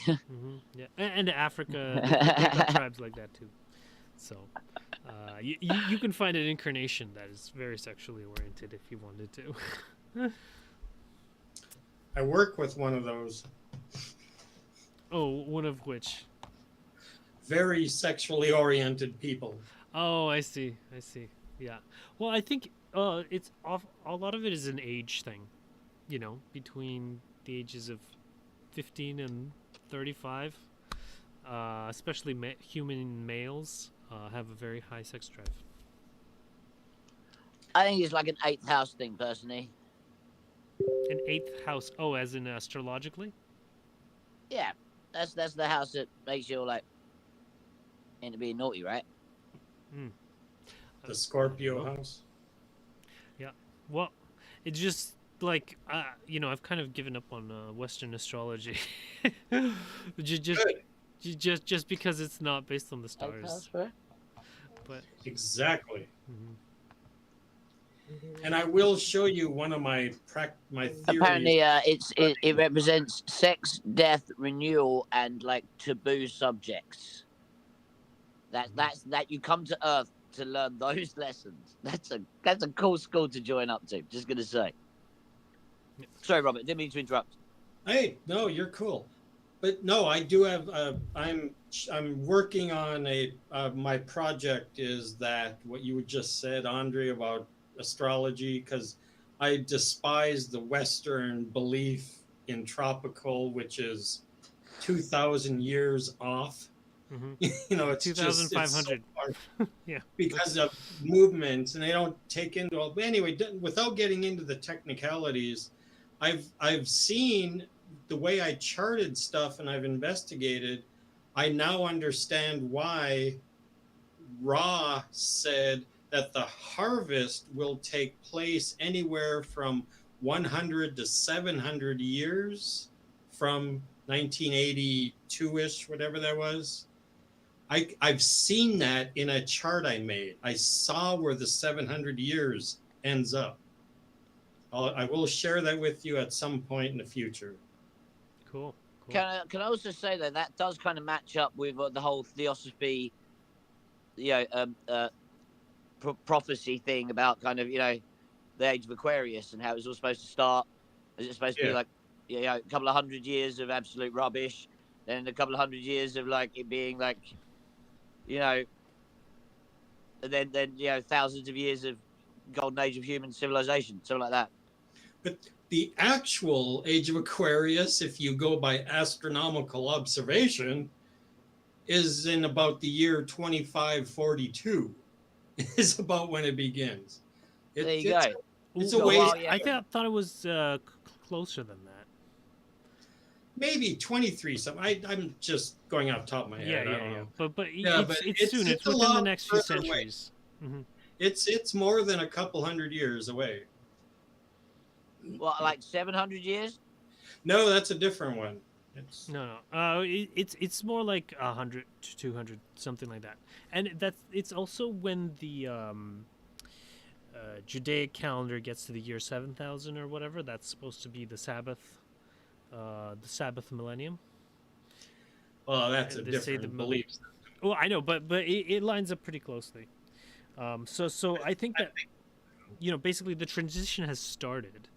Yeah, and Africa, they've got tribes like that too. So you can find an incarnation that is very sexually oriented if you wanted to. I work with one of those Oh, one of which? very sexually oriented people. Oh, I see. Yeah. Well, I think it's off. A lot of it is an age thing, between the ages of 15 and 35. Especially human males have a very high sex drive. I think it's like an eighth house thing, personally. An eighth house. Oh, as in astrologically? Yeah, that's the house that makes you like into being naughty, right? The Scorpio house. Yeah. Well, it's just like I've kind of given up on Western astrology. just because it's not based on the Eighth stars. house, right? But Exactly. And I will show you one of my theories. Apparently, it represents sex, death, renewal, and like taboo subjects. That's you come to Earth to learn those lessons. That's a cool school to join up to. Just gonna say. Sorry, Robert. Didn't mean to interrupt. Hey, no, you're cool. But no, I do have. I'm working on my project is that what you just said, Andre, about astrology, because I despise the Western belief in tropical, which is 2,000 years off. It's 2,500. Yeah. Because of movements, and they don't take into. But anyway, without getting into the technicalities, I've seen the way I charted stuff, and I've investigated. I now understand why Ra said that the harvest will take place anywhere from 100 to 700 years from 1982-ish, whatever that was. I've seen that in a chart I made. I saw where the 700 years ends up. I will share that with you at some point in the future. Cool. Can I also say that does kind of match up with the whole theosophy, prophecy thing about kind of the age of Aquarius and how it was all supposed to start. Is it supposed to be like a couple of 100 years of absolute rubbish, then a couple of 100 years of like it being like and then thousands of years of golden age of human civilization, something like that. But the actual age of Aquarius, if you go by astronomical observation, is in about the year 2542. Is about when it begins. There you go. It's a ways. I thought it was closer than that. Maybe 23 something. I'm just going off the top of my head. Yeah. But it's soon. It's within the next few centuries. It's more than a couple hundred years away. What, like 700 years? No, that's a different one. No. It's more like 100 to 200, something like that. And it's also when the Judaic calendar gets to the year 7000 or whatever. That's supposed to be the Sabbath millennium. Well, that's a different belief. Well, I know, but it lines up pretty closely. So I think that basically the transition has started,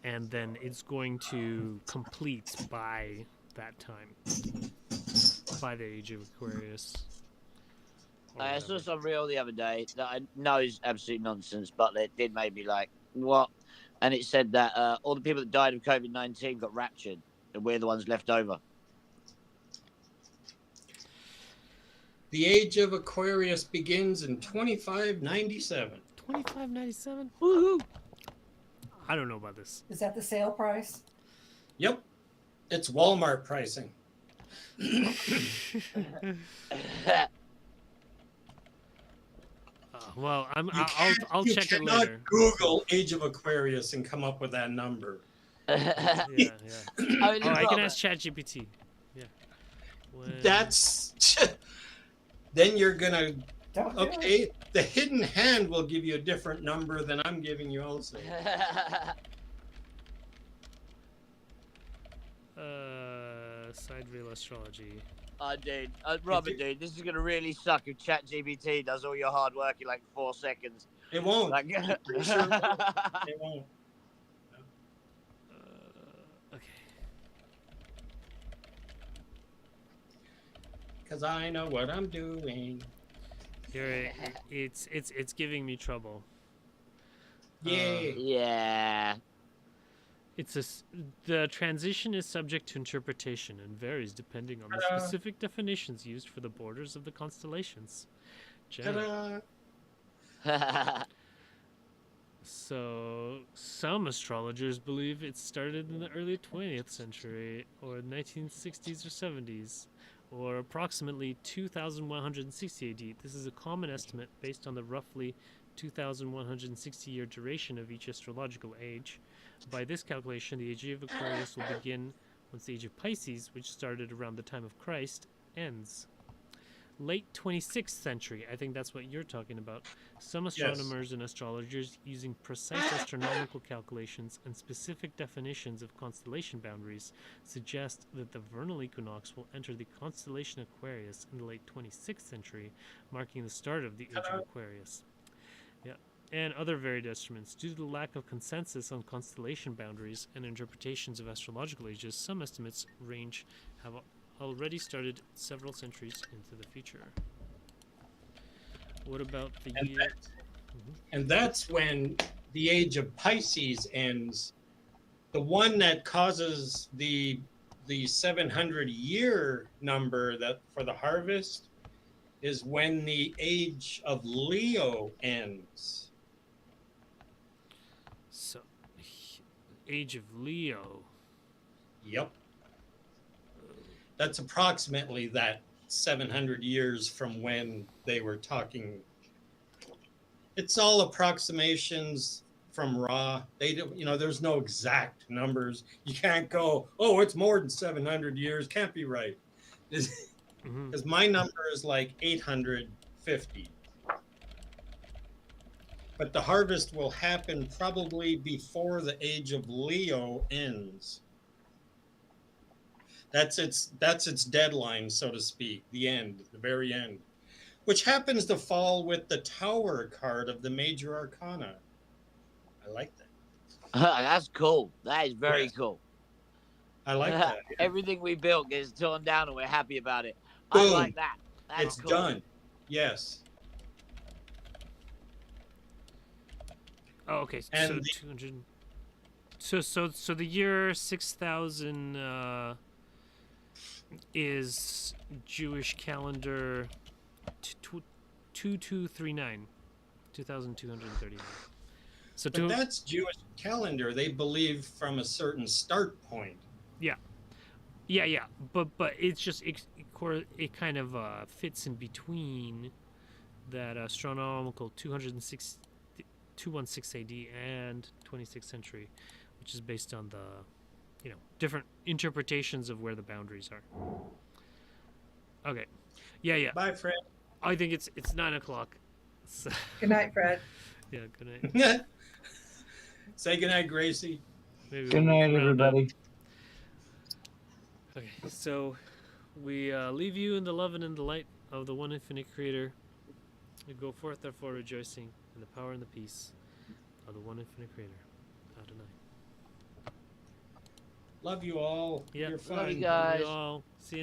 and then it's going to complete by that time, by the age of Aquarius. or I saw whatever. some reel the other day that I know is absolute nonsense, but it did make me like, what? And it said that all the people that died of COVID-19 got raptured, and we're the ones left over. The age of Aquarius begins in 2597. 25.97. Woohoo! I don't know about this. Is that the sale price? Yep. It's Walmart pricing. Well, I'll You check it cannot later. Google age of Aquarius and come up with that number. Yeah. I Oh, I can ask ChatGPT. Yeah. That's then you're gonna Don't do it. okay. The hidden hand will give you a different number than I'm giving you also. Side real astrology. Dude, Robert, dude, this is gonna really suck if ChatGPT does all your hard work in like 4 seconds. It won't. Like, Pretty sure it won't. Okay. Because I know what I'm doing. Here, it's giving me trouble. Yay. yeah. The transition is subject to interpretation and varies depending on the Ta-da. specific definitions used for the borders of the constellations. Janet. Ta-da. So, some astrologers believe it started in the early 20th century, or 1960s or 70s, or approximately 2160 AD. This is a common estimate based on the roughly 2160-year duration of each astrological age. By this calculation, the age of Aquarius will begin once the age of Pisces, which started around the time of Christ, ends. Late 26th century, I think that's what you're talking about. Some astronomers and astrologers, using precise astronomical calculations and specific definitions of constellation boundaries, suggest that the vernal equinox will enter the constellation Aquarius in the late 26th century, marking the start of the age of Aquarius. Yeah. And other varied estimates. Due to the lack of consensus on constellation boundaries and interpretations of astrological ages, some estimates range have already started several centuries into the future. What about the year? And that's when the age of Pisces ends. The one that causes the 700-year number that for the harvest is when the age of Leo ends. So, age of Leo. Yep. That's approximately that 700 years from when they were talking. It's all approximations from Ra. They don't, there's no exact numbers. You can't go, oh, it's more than 700 years. Can't be right. Because my number is like 850. But the harvest will happen probably before the age of Leo ends. That's its deadline, so to speak, the end, the very end, which happens to fall with the Tower card of the Major Arcana. I like that. That's cool. That is very cool. I like that. Everything we built gets torn down and we're happy about it. Boom. I like that. That's It's cool. done. Yes. Oh, okay. And So 200. So the year 6000 is Jewish calendar 2239, 2239. So But that's Jewish calendar. They believe from a certain start point. yeah, but it's just it kind of fits in between that astronomical 216 AD and 26th century, which is based on the different interpretations of where the boundaries are. Okay, yeah. Bye, Fred. I think it's 9 o'clock. So, Good night, Fred. yeah, good night. Say goodnight, Gracie. Maybe Good night, we'll round up. everybody. Okay, so we leave you in the love and in the light of the one infinite creator. We go forth, therefore, rejoicing in the power and the peace of the One Infinite Creator. Adonai. Love you all. Yeah. You're Love fun. you guys. See you all. See you